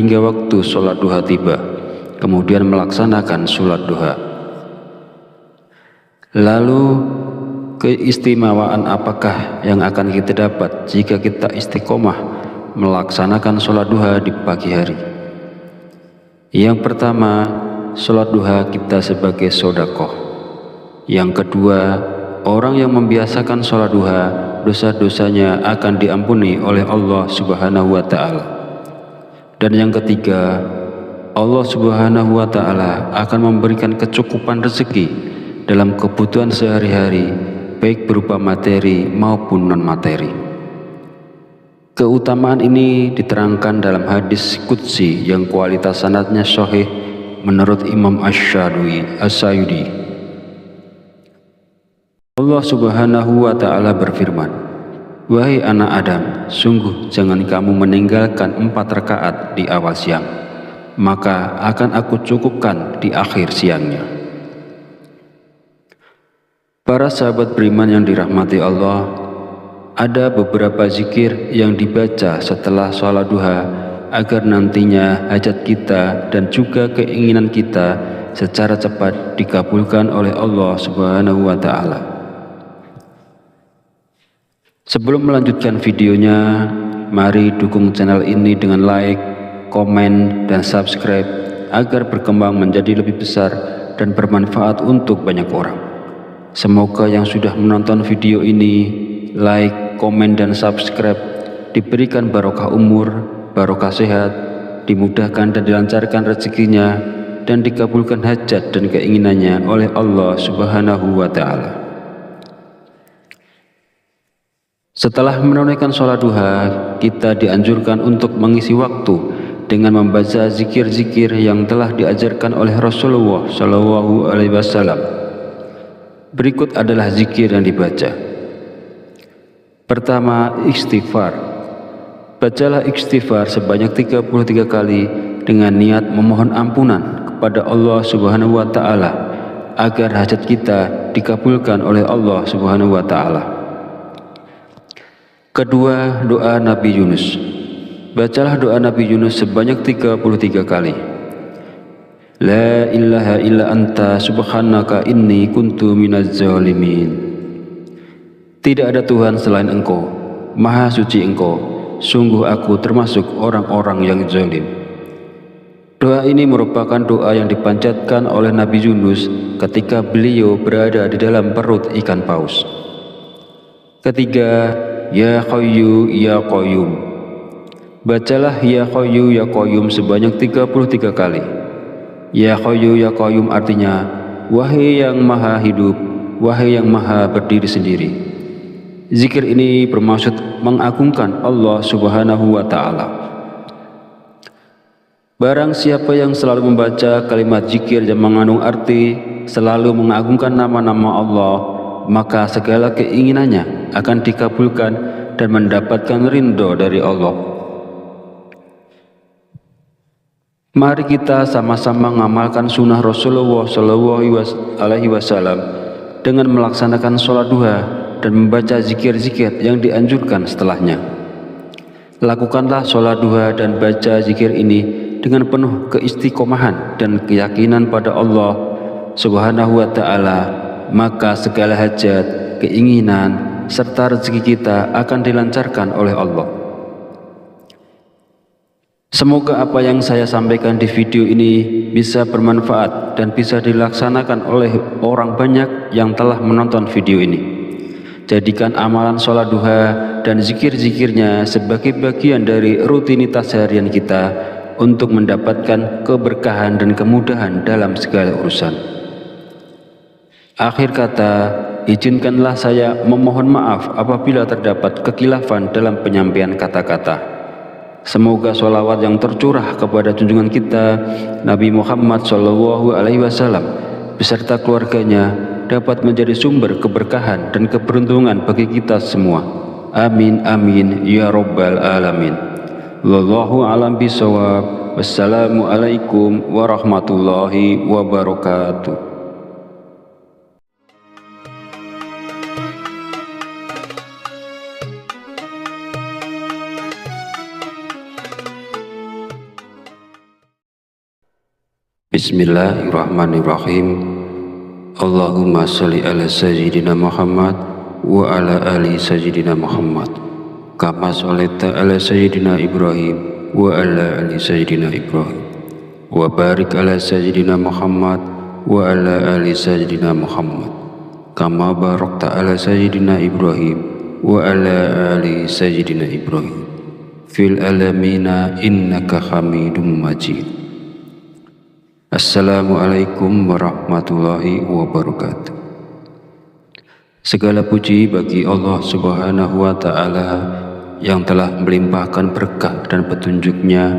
hingga waktu sholat duha tiba, kemudian melaksanakan sholat duha. Lalu keistimewaan apakah yang akan kita dapat jika kita istiqomah melaksanakan sholat duha di pagi hari? Yang pertama, sholat duha kita sebagai sedekah. Yang kedua, orang yang membiasakan sholat duha, dosa-dosanya akan diampuni oleh Allah Subhanahu wa Ta'ala. Dan yang ketiga, Allah Subhanahu wa Ta'ala akan memberikan kecukupan rezeki dalam kebutuhan sehari-hari, baik berupa materi maupun non-materi. Keutamaan ini diterangkan dalam hadis qudsi yang kualitas sanadnya sahih menurut Imam Asy-Syayudi. Allah Subhanahu wa Ta'ala berfirman, "Wahai anak Adam, sungguh jangan kamu meninggalkan 4 rakaat di awal siang, maka akan aku cukupkan di akhir siangnya." Para sahabat beriman yang dirahmati Allah, ada beberapa zikir yang dibaca setelah sholat duha agar nantinya hajat kita dan juga keinginan kita secara cepat dikabulkan oleh Allah Subhanahu wa Ta'ala. Sebelum melanjutkan videonya, mari dukung channel ini dengan like, komen, dan subscribe agar berkembang menjadi lebih besar dan bermanfaat untuk banyak orang. Semoga yang sudah menonton video ini, like, komen, dan subscribe diberikan barokah umur, barokah sehat, dimudahkan dan dilancarkan rezekinya, dan dikabulkan hajat dan keinginannya oleh Allah Subhanahu wa Ta'ala. Setelah menunaikan sholat duha, kita dianjurkan untuk mengisi waktu dengan membaca zikir-zikir yang telah diajarkan oleh Rasulullah SAW. Berikut adalah zikir yang dibaca. Pertama, istighfar. Bacalah istighfar sebanyak 33 kali dengan niat memohon ampunan kepada Allah Subhanahu wa Ta'ala agar hajat kita dikabulkan oleh Allah Subhanahu wa Ta'ala. Kedua, doa Nabi Yunus. Bacalah doa Nabi Yunus sebanyak 33 kali. La ilaha illa anta subhanaka inni kuntu minaz zalimin. Tidak ada Tuhan selain Engkau, Maha suci Engkau, sungguh aku termasuk orang-orang yang zalim. Doa ini merupakan doa yang dipanjatkan oleh Nabi Yunus ketika beliau berada di dalam perut ikan paus. Ketiga, Ya Hayyu Ya Qayyum. Bacalah Ya Hayyu Ya Qayyum sebanyak 33 kali. Ya Hayyu Ya Qayyum artinya, wahai yang maha hidup, wahai yang maha berdiri sendiri. Zikir ini bermaksud mengagungkan Allah Subhanahu wa Ta'ala. Barang siapa yang selalu membaca kalimat zikir yang mengandung arti selalu mengagungkan nama-nama Allah, maka segala keinginannya akan dikabulkan dan mendapatkan ridho dari Allah. Mari kita sama-sama mengamalkan sunnah Rasulullah SAW dengan melaksanakan sholat duha dan membaca zikir-zikir yang dianjurkan setelahnya. Lakukanlah sholat duha dan baca zikir ini dengan penuh keistiqomahan dan keyakinan pada Allah Subhanahu wa Ta'ala, maka segala hajat, keinginan, serta rezeki kita akan dilancarkan oleh Allah. Semoga apa yang saya sampaikan di video ini bisa bermanfaat dan bisa dilaksanakan oleh orang banyak yang telah menonton video ini. Jadikan amalan sholat duha dan zikir-zikirnya sebagai bagian dari rutinitas harian kita untuk mendapatkan keberkahan dan kemudahan dalam segala urusan. Akhir kata, izinkanlah saya memohon maaf apabila terdapat kekhilafan dalam penyampaian kata-kata. Semoga sholawat yang tercurah kepada junjungan kita Nabi Muhammad SAW beserta keluarganya dapat menjadi sumber keberkahan dan keberuntungan bagi kita semua. Amin amin ya rabbal alamin. Wallahu a'lam bishawab. Wassalamualaikum warahmatullahi wabarakatuh. Bismillahirrahmanirrahim. Allahumma sholli ala sayyidina Muhammad wa ala ali sayyidina Muhammad kama sholaita ala sayyidina Ibrahim wa ala ali sayyidina Ibrahim wa barik ala sayyidina Muhammad wa ala ali sayyidina Muhammad kama barakta ala sayyidina Ibrahim wa ala ali sayyidina Ibrahim fil alamina innaka hamidum majid. Assalamualaikum warahmatullahi wabarakatuh. Segala puji bagi Allah Subhanahu wa Ta'ala yang telah melimpahkan berkah dan petunjuknya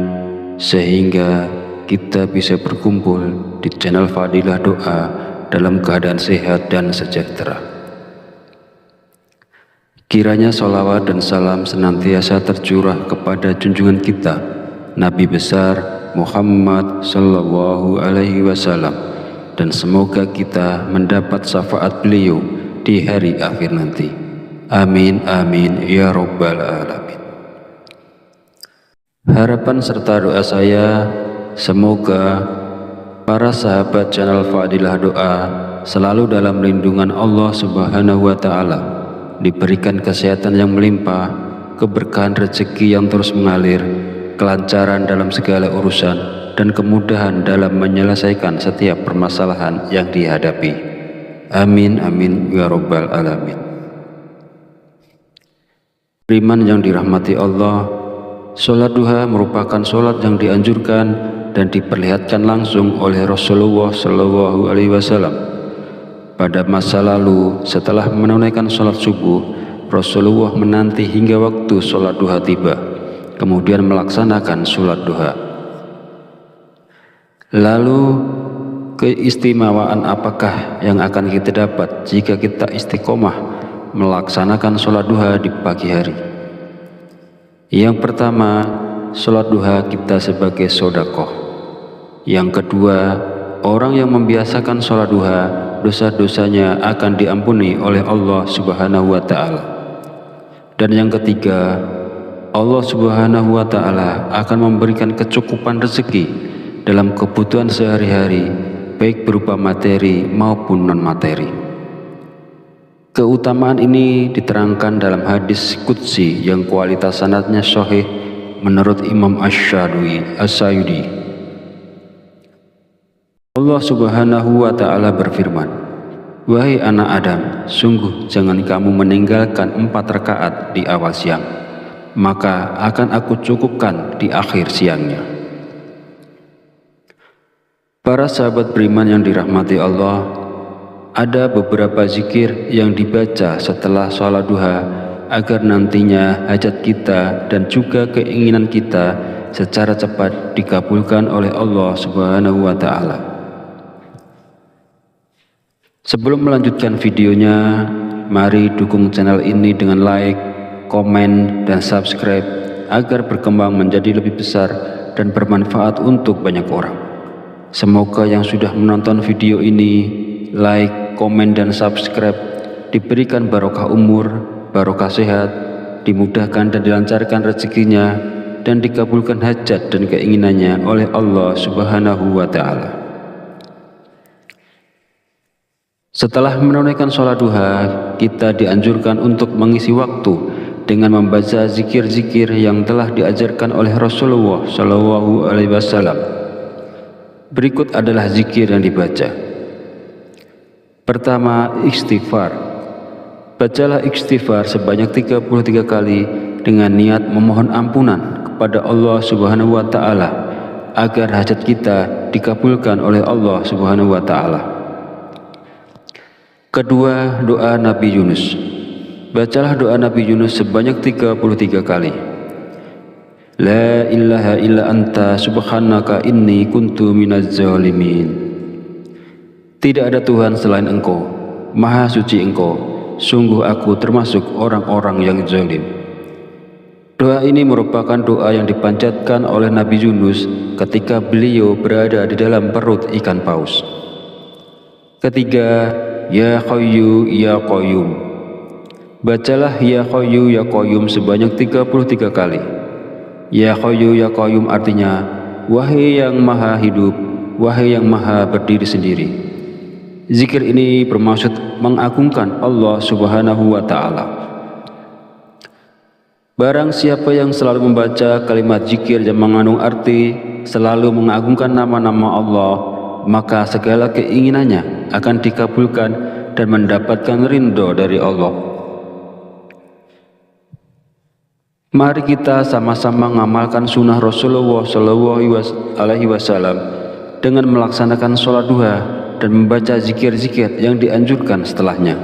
sehingga kita bisa berkumpul di channel Fadilah Doa dalam keadaan sehat dan sejahtera. Kiranya sholawat dan salam senantiasa tercurah kepada junjungan kita Nabi besar Muhammad Sallallahu Alaihi Wasallam, dan semoga kita mendapat syafaat beliau di hari akhir nanti. Amin amin ya Rabbal Alamin. Harapan serta doa saya, semoga para sahabat channel Fadilah Doa selalu dalam lindungan Allah Subhanahu wa Ta'ala, diberikan kesehatan yang melimpah, keberkahan rezeki yang terus mengalir, kelancaran dalam segala urusan, dan kemudahan dalam menyelesaikan setiap permasalahan yang dihadapi. Amin amin ya Rabbal Alamin. Beriman yang dirahmati Allah, sholat duha merupakan sholat yang dianjurkan dan diperlihatkan langsung oleh Rasulullah Shallallahu Alaihi Wasallam. Pada masa lalu, setelah menunaikan sholat subuh, Rasulullah menanti hingga waktu sholat duha tiba, kemudian melaksanakan sholat duha. Lalu keistimewaan apakah yang akan kita dapat jika kita istiqomah melaksanakan sholat duha di pagi hari? Yang pertama, sholat duha kita sebagai sedekah. Yang kedua, orang yang membiasakan sholat duha, dosa-dosanya akan diampuni oleh Allah Subhanahu wa Ta'ala. Dan yang ketiga, Allah Subhanahu wa Ta'ala akan memberikan kecukupan rezeki dalam kebutuhan sehari-hari, baik berupa materi maupun non-materi. Keutamaan ini diterangkan dalam hadis qudsi yang kualitas sanadnya sahih menurut Imam Asy-Syadili. Allah Subhanahu wa Ta'ala berfirman, "Wahai anak Adam, sungguh jangan kamu meninggalkan 4 rakaat di awal siang, maka akan aku cukupkan di akhir siangnya." Para sahabat beriman yang dirahmati Allah, ada beberapa zikir yang dibaca setelah sholat duha agar nantinya hajat kita dan juga keinginan kita secara cepat dikabulkan oleh Allah Subhanahu wa Ta'ala. Sebelum melanjutkan videonya, mari dukung channel ini dengan like, komen, dan subscribe agar berkembang menjadi lebih besar dan bermanfaat untuk banyak orang. Semoga yang sudah menonton video ini, like, komen, dan subscribe diberikan barokah umur, barokah sehat, dimudahkan dan dilancarkan rezekinya, dan dikabulkan hajat dan keinginannya oleh Allah Subhanahu wa Ta'ala. Setelah menunaikan sholat duha, kita dianjurkan untuk mengisi waktu dengan membaca zikir-zikir yang telah diajarkan oleh Rasulullah Shallallahu Alaihi Wasallam. Berikut adalah zikir yang dibaca. Pertama, istighfar. Bacalah istighfar sebanyak 33 kali dengan niat memohon ampunan kepada Allah Subhanahu wa Ta'ala agar hajat kita dikabulkan oleh Allah Subhanahu wa Ta'ala. Kedua, doa Nabi Yunus. Bacalah doa Nabi Yunus sebanyak 33 kali. La ilaha illa anta subhanaka inni kuntu minaz zalimin. Tidak ada Tuhan selain Engkau, Maha suci Engkau, sungguh aku termasuk orang-orang yang zalim. Doa ini merupakan doa yang dipanjatkan oleh Nabi Yunus ketika beliau berada di dalam perut ikan paus. Ketiga, Ya Hayyu Ya Qayyum. Bacalah Ya Hayyu Ya Qayyum sebanyak 33 kali. Ya Hayyu Ya Qayyum artinya, wahai yang maha hidup, wahai yang maha berdiri sendiri. Zikir ini bermaksud mengagungkan Allah Subhanahu wa Ta'ala. Barang siapa yang selalu membaca kalimat zikir yang mengandung arti selalu mengagungkan nama-nama Allah, maka segala keinginannya akan dikabulkan dan mendapatkan ridho dari Allah. Mari kita sama-sama mengamalkan sunnah Rasulullah SAW dengan melaksanakan sholat duha dan membaca zikir-zikir yang dianjurkan setelahnya.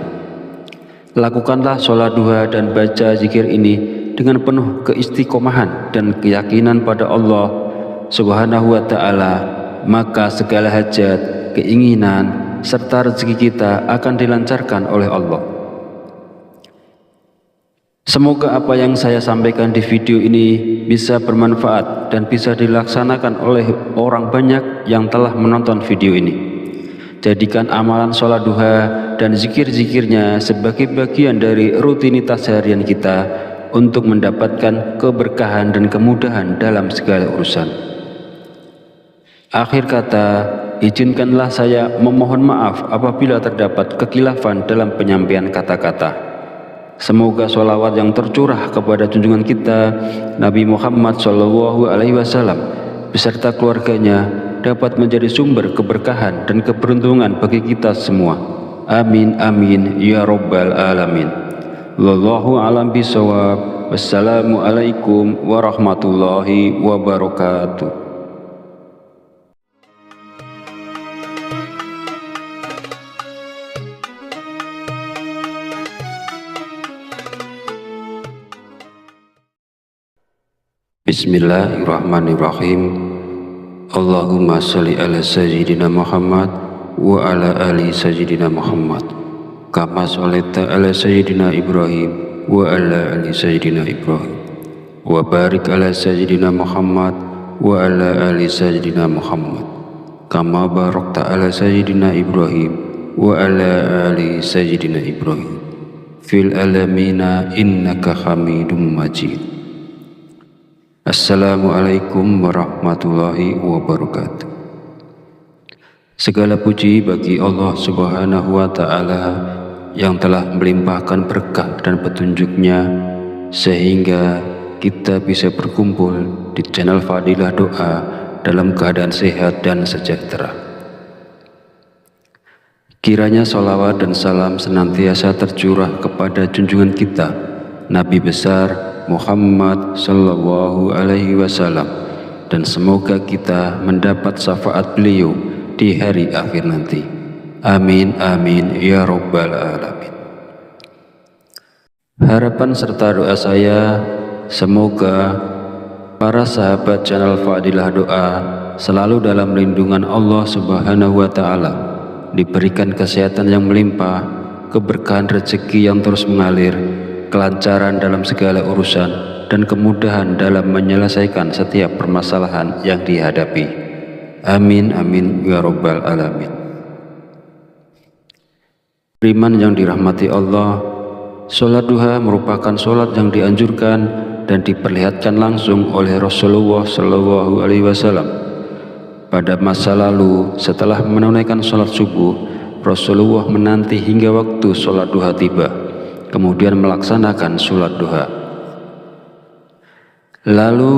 Lakukanlah sholat duha dan baca zikir ini dengan penuh keistiqomahan dan keyakinan pada Allah Subhanahu wa Ta'ala, maka segala hajat, keinginan, serta rezeki kita akan dilancarkan oleh Allah. Semoga apa yang saya sampaikan di video ini bisa bermanfaat dan bisa dilaksanakan oleh orang banyak yang telah menonton video ini. Jadikan amalan sholat duha dan zikir-zikirnya sebagai bagian dari rutinitas harian kita untuk mendapatkan keberkahan dan kemudahan dalam segala urusan. Akhir kata, izinkanlah saya memohon maaf apabila terdapat kekhilafan dalam penyampaian kata-kata. Semoga sholawat yang tercurah kepada junjungan kita Nabi Muhammad SAW beserta keluarganya dapat menjadi sumber keberkahan dan keberuntungan bagi kita semua. Amin amin ya rabbal alamin. Wallahu a'lam bishawab. Wassalamualaikum warahmatullahi wabarakatuh. Bismillahirrahmanirrahim. Allahumma sholli ala sayyidina Muhammad wa ala ali sayyidina Muhammad kama sholaita ala sayyidina Ibrahim wa ala ali sayyidina Ibrahim wa barik ala sayyidina Muhammad wa ala ali sayyidina Muhammad kama barakta ala sayyidina Ibrahim wa ala ali sayyidina Ibrahim fil alamina innaka Hamidum Majid. Assalamualaikum warahmatullahi wabarakatuh. Segala puji bagi Allah Subhanahu wa Ta'ala yang telah melimpahkan berkah dan petunjuknya sehingga kita bisa berkumpul di channel Fadilah Doa dalam keadaan sehat dan sejahtera. Kiranya sholawat dan salam senantiasa tercurah kepada junjungan kita Nabi besar Muhammad Sallallahu Alaihi Wasallam, dan semoga kita mendapat syafaat beliau di hari akhir nanti. Amin amin ya rabbal alamin. Harapan serta doa saya, semoga para sahabat channel Fadilah Doa selalu dalam lindungan Allah Subhanahu wa Ta'ala, diberikan kesehatan yang melimpah, keberkahan rezeki yang terus mengalir, kelancaran dalam segala urusan, dan kemudahan dalam menyelesaikan setiap permasalahan yang dihadapi. Amin amin ya rabbal alamin. Beriman yang dirahmati Allah, sholat duha merupakan sholat yang dianjurkan dan diperlihatkan langsung oleh Rasulullah Shallallahu Alaihi Wasallam. Pada masa lalu, setelah menunaikan sholat subuh, Rasulullah menanti hingga waktu sholat duha tiba, kemudian melaksanakan sholat duha. Lalu,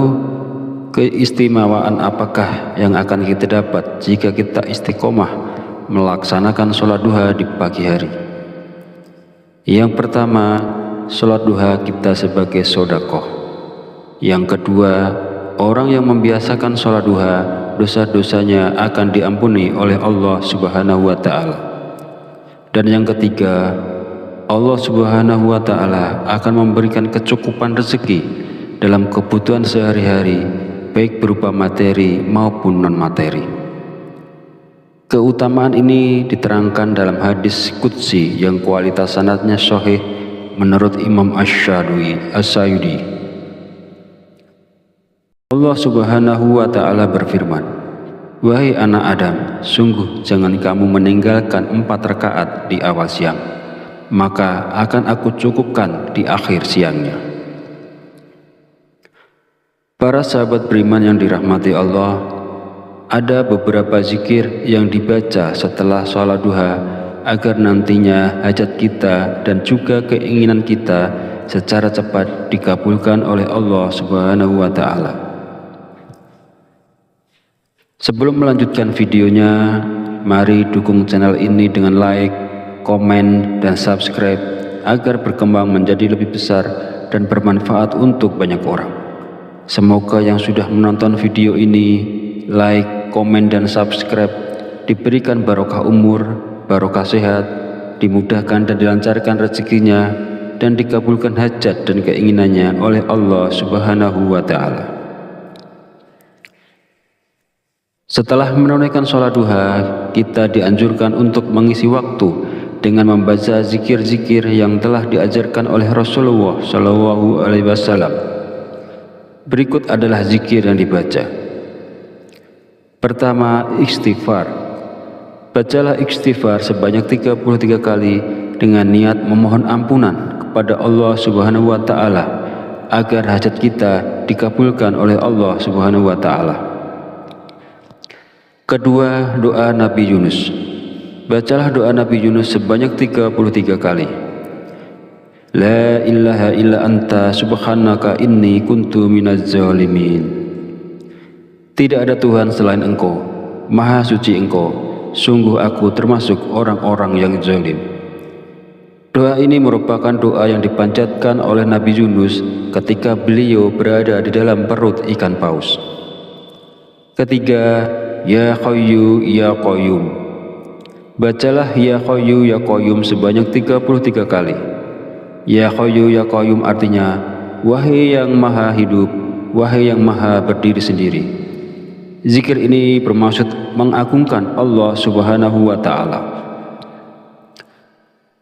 keistimewaan apakah yang akan kita dapat jika kita istiqomah melaksanakan sholat duha di pagi hari? Yang pertama, sholat duha kita sebagai sodakoh. Yang kedua, orang yang membiasakan sholat duha, dosa-dosanya akan diampuni oleh Allah Subhanahu wa Ta'ala. Dan yang ketiga, Allah Subhanahu wa Ta'ala akan memberikan kecukupan rezeki dalam kebutuhan sehari-hari, baik berupa materi maupun non-materi. Keutamaan ini diterangkan dalam hadis qudsi yang kualitas sanadnya sahih menurut Imam Asy-Syadili. Allah Subhanahu wa Ta'ala berfirman, "Wahai anak Adam, sungguh jangan kamu meninggalkan 4 rakaat di awal siang, maka akan aku cukupkan di akhir siangnya." Para sahabat beriman yang dirahmati Allah, Ada beberapa zikir yang dibaca setelah sholat duha agar nantinya hajat kita dan juga keinginan kita secara cepat dikabulkan oleh Allah Subhanahu wa Ta'ala. Sebelum melanjutkan videonya, mari dukung channel ini dengan like, komen, dan subscribe agar berkembang menjadi lebih besar dan bermanfaat untuk banyak orang. Semoga yang sudah menonton video ini, like, komen, dan subscribe diberikan barokah umur, barokah sehat, dimudahkan dan dilancarkan rezekinya, dan dikabulkan hajat dan keinginannya oleh Allah Subhanahu wa Ta'ala. Setelah menunaikan sholat duha, kita dianjurkan untuk mengisi waktu dengan membaca zikir-zikir yang telah diajarkan oleh Rasulullah Shallallahu Alaihi Wasallam. Berikut adalah zikir yang dibaca. Pertama, istighfar. Bacalah istighfar sebanyak 33 kali dengan niat memohon ampunan kepada Allah Subhanahu wa Ta'ala agar hajat kita dikabulkan oleh Allah Subhanahu wa Ta'ala. Kedua, doa Nabi Yunus. Bacalah doa Nabi Yunus sebanyak 33 kali. La ilaha illa anta subhanaka inni kuntu minaz zalimin. Tidak ada Tuhan selain Engkau, Maha Suci Engkau, sungguh aku termasuk orang-orang yang zalim. Doa ini merupakan doa yang dipanjatkan oleh Nabi Yunus ketika beliau berada di dalam perut ikan paus. Ketiga, Ya Hayyu Ya Qayyum. Bacalah Ya Hayyu Ya Qayyum sebanyak 33 kali. Ya Hayyu Ya Qayyum artinya, wahai yang maha hidup, wahai yang maha berdiri sendiri. Zikir ini bermaksud mengagungkan Allah Subhanahu wa Ta'ala.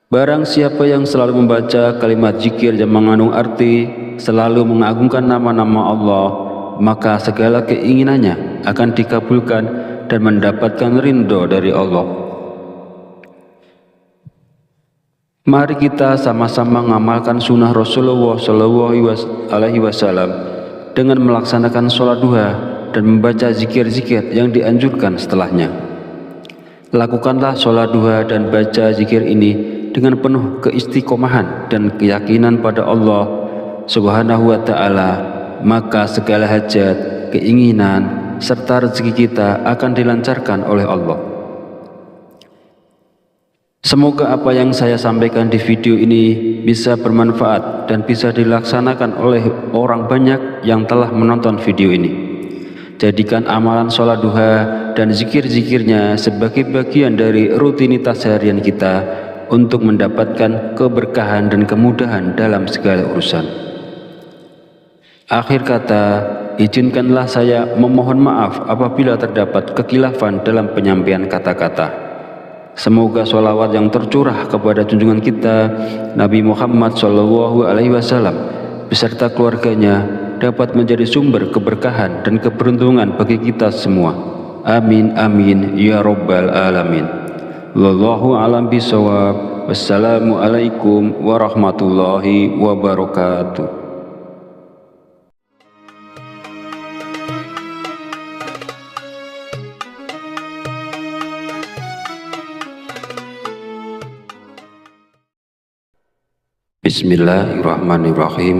Barang siapa yang selalu membaca kalimat zikir yang mengandung arti selalu mengagungkan nama-nama Allah, maka segala keinginannya akan dikabulkan dan mendapatkan ridho dari Allah. Mari kita sama-sama mengamalkan sunnah Rasulullah Shallallahu Alaihi Wasallam dengan melaksanakan sholat duha dan membaca zikir-zikir yang dianjurkan setelahnya. Lakukanlah sholat duha dan baca zikir ini dengan penuh keistiqomahan dan keyakinan pada Allah Subhanahu wa Ta'ala, maka segala hajat, keinginan, serta rezeki kita akan dilancarkan oleh Allah. Semoga apa yang saya sampaikan di video ini bisa bermanfaat dan bisa dilaksanakan oleh orang banyak yang telah menonton video ini. Jadikan amalan sholat duha dan zikir-zikirnya sebagai bagian dari rutinitas harian kita untuk mendapatkan keberkahan dan kemudahan dalam segala urusan. Akhir kata, izinkanlah saya memohon maaf apabila terdapat kekhilafan dalam penyampaian kata-kata. Semoga sholawat yang tercurah kepada junjungan kita Nabi Muhammad Shallallahu Alaihi Wasallam beserta keluarganya dapat menjadi sumber keberkahan dan keberuntungan bagi kita semua. Amin amin ya robbal alamin. Wallahu a'lam bishawab. Wassalamualaikum warahmatullahi wabarakatuh. Bismillahirrahmanirrahim.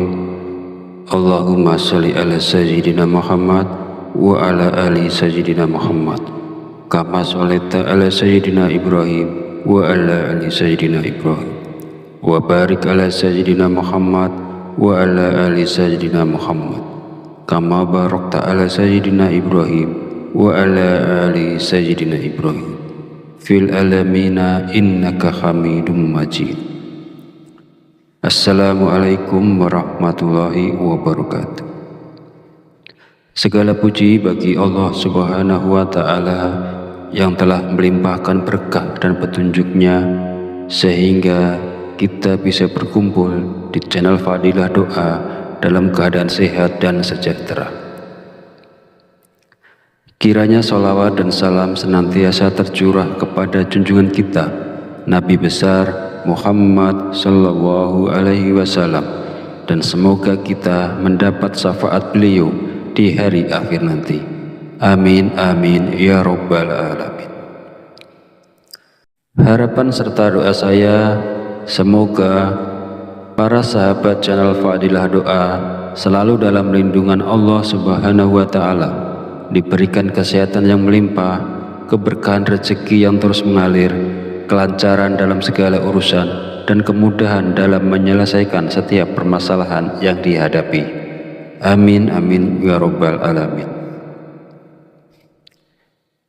Allahumma sholli ala sayyidina Muhammad wa ala ali sayyidina Muhammad kama sholaita ala sayyidina Ibrahim wa ala ali sayyidina Ibrahim wa barik ala sayyidina Muhammad wa ala ali sayyidina Muhammad kama barakta ala sayyidina Ibrahim wa ala ali sayyidina Ibrahim fil alamina innaka Hamidum Majid. Assalamualaikum warahmatullahi wabarakatuh. Segala puji bagi Allah Subhanahu wa Ta'ala yang telah melimpahkan berkah dan petunjuknya sehingga kita bisa berkumpul di channel Fadilah Doa dalam keadaan sehat dan sejahtera. Kiranya sholawat dan salam senantiasa tercurah kepada junjungan kita Nabi besar Muhammad Sallallahu Alaihi Wasallam, dan semoga kita mendapat syafaat beliau di hari akhir nanti. Amin amin ya rabbal alamin. Harapan serta doa saya, semoga para sahabat channel Fadilah Doa selalu dalam lindungan Allah Subhanahu wa Ta'ala, diberikan kesehatan yang melimpah, keberkahan rezeki yang terus mengalir, kelancaran dalam segala urusan, dan kemudahan dalam menyelesaikan setiap permasalahan yang dihadapi. Amin amin ya rabbal alamin.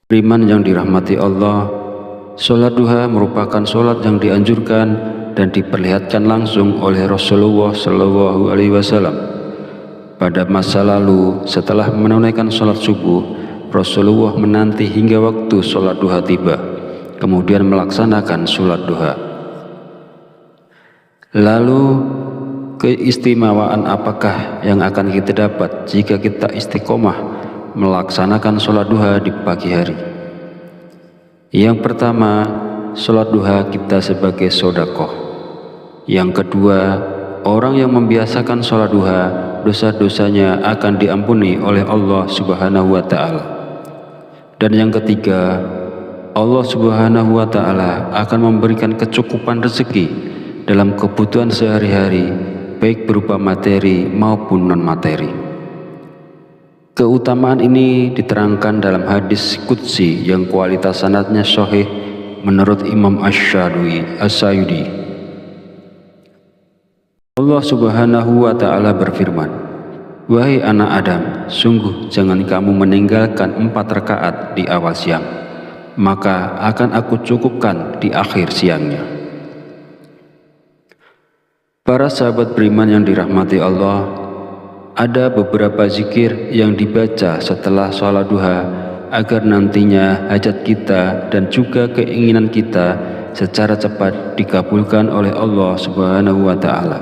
Beriman yang dirahmati Allah, sholat duha merupakan sholat yang dianjurkan dan diperlihatkan langsung oleh Rasulullah Shallallahu Alaihi Wasallam. Pada masa lalu, setelah menunaikan sholat subuh, Rasulullah menanti hingga waktu sholat duha tiba, kemudian melaksanakan sholat duha. Lalu, keistimewaan apakah yang akan kita dapat jika kita istiqomah melaksanakan sholat duha di pagi hari? Yang pertama, sholat duha kita sebagai sodakoh. Yang kedua, orang yang membiasakan sholat duha, dosa-dosanya akan diampuni oleh Allah Subhanahu wa Ta'ala. Dan yang ketiga, Allah Subhanahu wa Ta'ala akan memberikan kecukupan rezeki dalam kebutuhan sehari-hari, baik berupa materi maupun non-materi. Keutamaan ini diterangkan dalam hadis qudsi yang kualitas sanadnya sahih menurut Imam Asy-Syayudi. Allah Subhanahu wa Ta'ala berfirman, "Wahai anak Adam, sungguh jangan kamu meninggalkan 4 rakaat di awal siang, maka akan aku cukupkan di akhir siangnya." Para sahabat beriman yang dirahmati Allah, ada beberapa zikir yang dibaca setelah sholat duha agar nantinya hajat kita dan juga keinginan kita secara cepat dikabulkan oleh Allah Subhanahu wa Ta'ala.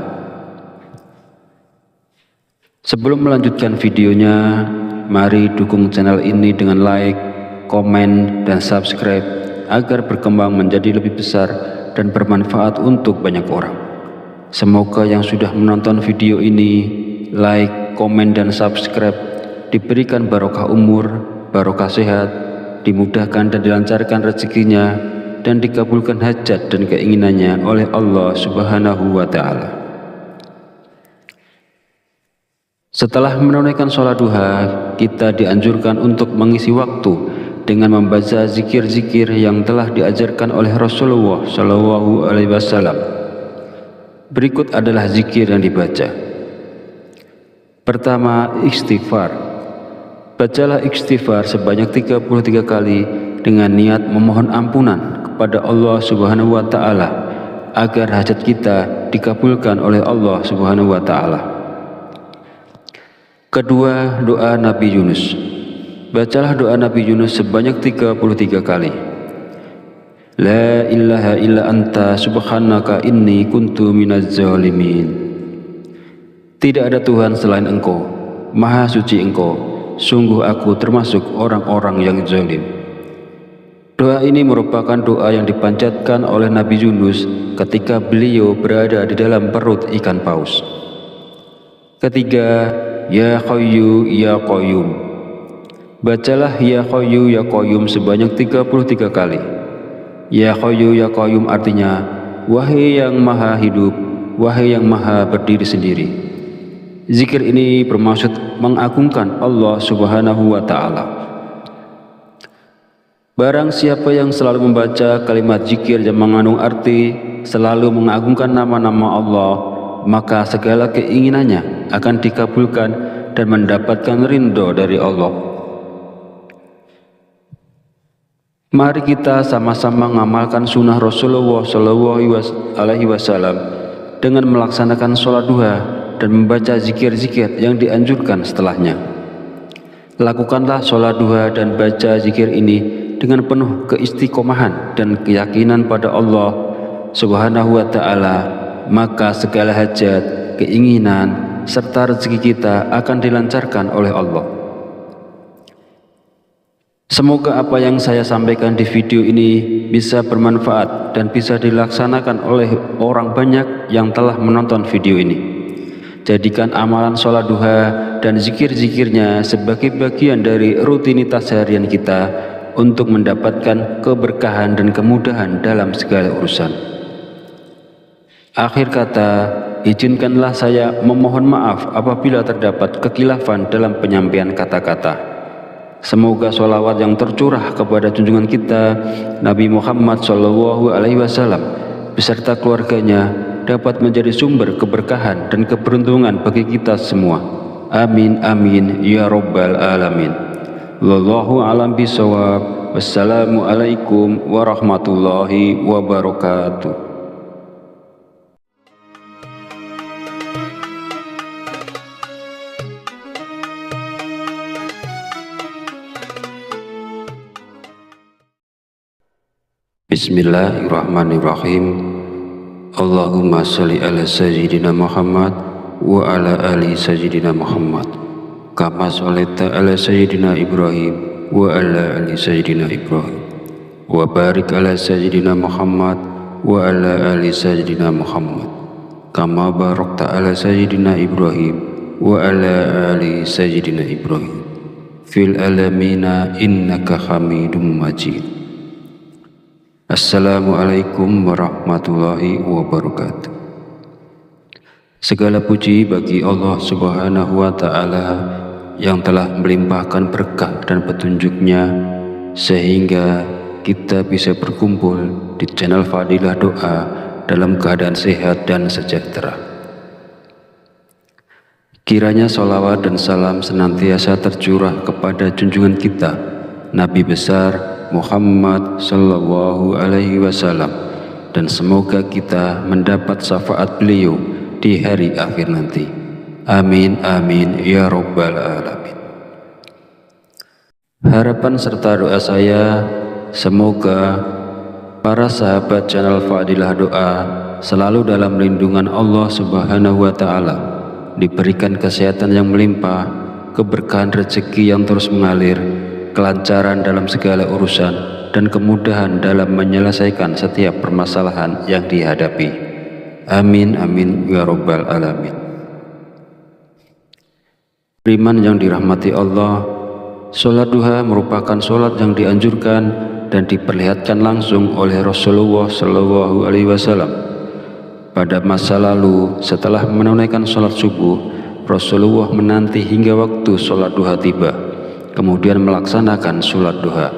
Sebelum melanjutkan videonya, mari dukung channel ini dengan like, komen, dan subscribe agar berkembang menjadi lebih besar dan bermanfaat untuk banyak orang. Semoga yang sudah menonton video ini, like, komen, dan subscribe diberikan barokah umur, barokah sehat, dimudahkan dan dilancarkan rezekinya, dan dikabulkan hajat dan keinginannya oleh Allah Subhanahu wa Ta'ala. Setelah menunaikan sholat duha, kita dianjurkan untuk mengisi waktu dengan membaca zikir-zikir yang telah diajarkan oleh Rasulullah Shallallahu Alaihi Wasallam. Berikut adalah zikir yang dibaca. Pertama, istighfar. Bacalah istighfar sebanyak 33 kali dengan niat memohon ampunan kepada Allah Subhanahu wa Ta'ala agar hajat kita dikabulkan oleh Allah Subhanahu wa Ta'ala. Kedua, doa Nabi Yunus. Bacalah doa Nabi Yunus sebanyak 33 kali. La ilaha illa anta subhanaka inni kuntu minaz zalimin. Tidak ada Tuhan selain Engkau, Maha Suci Engkau, sungguh aku termasuk orang-orang yang zalim. Doa ini merupakan doa yang dipanjatkan oleh Nabi Yunus ketika beliau berada di dalam perut ikan paus. Ketiga, Ya Qayyu Ya Qayyum. Bacalah Ya Qayyu Ya Qayyum sebanyak 33 kali. Ya Qayyu Ya Qayyum artinya, wahai yang maha hidup, wahai yang maha berdiri sendiri. Zikir ini bermaksud mengagungkan Allah Subhanahu wa Ta'ala. Barang siapa yang selalu membaca kalimat zikir yang mengandung arti selalu mengagungkan nama-nama Allah, maka segala keinginannya akan dikabulkan dan mendapatkan ridho dari Allah. Mari kita sama-sama mengamalkan sunnah Rasulullah SAW dengan melaksanakan sholat duha dan membaca zikir-zikir yang dianjurkan setelahnya. Lakukanlah sholat duha dan baca zikir ini dengan penuh keistiqomahan dan keyakinan pada Allah Subhanahu wa Ta'ala, maka segala hajat, keinginan, serta rezeki kita akan dilancarkan oleh Allah. Semoga apa yang saya sampaikan di video ini bisa bermanfaat dan bisa dilaksanakan oleh orang banyak yang telah menonton video ini. Jadikan amalan sholat duha dan zikir-zikirnya sebagai bagian dari rutinitas harian kita untuk mendapatkan keberkahan dan kemudahan dalam segala urusan. Akhir kata, izinkanlah saya memohon maaf apabila terdapat kekhilafan dalam penyampaian kata-kata. Semoga sholawat yang tercurah kepada junjungan kita Nabi Muhammad SAW beserta keluarganya dapat menjadi sumber keberkahan dan keberuntungan bagi kita semua. Amin amin ya rabbal alamin. Wallahu a'lam bishawab. Wassalamualaikum warahmatullahi wabarakatuh. Bismillahirrahmanirrahim. Allahumma sholli ala sayyidina Muhammad wa ala ali sayyidina Muhammad kama sholaita ala sayyidina Ibrahim wa ala ali sayyidina Ibrahim wa barik ala sayyidina Muhammad wa ala ali sayyidina Muhammad kama barakta ala sayyidina Ibrahim wa ala ali sayyidina Ibrahim fil alamina innaka hamidum majid. Assalamualaikum warahmatullahi wabarakatuh. Segala puji bagi Allah Subhanahu wa Ta'ala yang telah melimpahkan berkah dan petunjuknya sehingga kita bisa berkumpul di channel Fadilah Doa dalam keadaan sehat dan sejahtera. Kiranya sholawat dan salam senantiasa tercurah kepada junjungan kita Nabi besar Muhammad sallallahu alaihi wasallam, dan semoga kita mendapat syafaat beliau di hari akhir nanti. Amin amin ya rabbal alamin. Harapan serta doa saya semoga para sahabat channel Fadilah Doa selalu dalam lindungan Allah Subhanahu wa Ta'ala, diberikan kesehatan yang melimpah, keberkahan rezeki yang terus mengalir, kelancaran dalam segala urusan, dan kemudahan dalam menyelesaikan setiap permasalahan yang dihadapi. Amin amin ya rabbal alamin. Beriman yang dirahmati Allah, sholat duha merupakan sholat yang dianjurkan dan diperlihatkan langsung oleh Rasulullah SAW. Pada masa lalu, setelah menunaikan sholat subuh, Rasulullah menanti hingga waktu sholat duha tiba, kemudian melaksanakan sholat duha.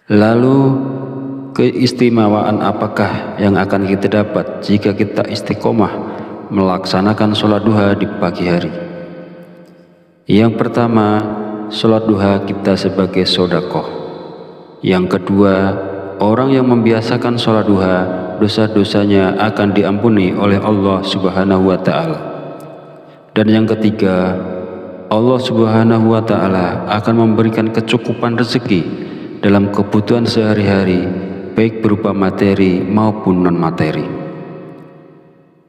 Lalu keistimewaan apakah yang akan kita dapat jika kita istiqomah melaksanakan sholat duha di pagi hari? Yang pertama, sholat duha kita sebagai sedekah. Yang kedua, orang yang membiasakan sholat duha, dosa-dosanya akan diampuni oleh Allah Subhanahu wa Ta'ala. Dan yang ketiga, Allah Subhanahu wa Ta'ala akan memberikan kecukupan rezeki dalam kebutuhan sehari-hari, baik berupa materi maupun non-materi.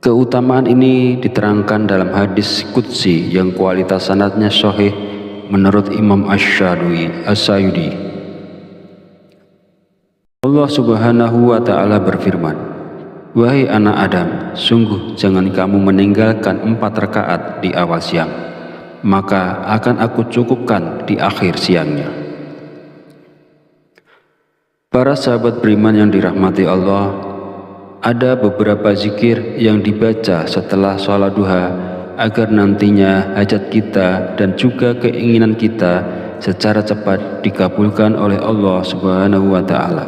Keutamaan ini diterangkan dalam hadis qudsi yang kualitas sanadnya sahih menurut Imam Asy-Syayudi. Allah Subhanahu wa Ta'ala berfirman, "Wahai anak Adam, sungguh jangan kamu meninggalkan 4 rakaat di awal siang, maka akan aku cukupkan di akhir siangnya." Para sahabat beriman yang dirahmati Allah, ada beberapa zikir yang dibaca setelah sholat duha agar nantinya hajat kita dan juga keinginan kita secara cepat dikabulkan oleh Allah Subhanahu wa Ta'ala.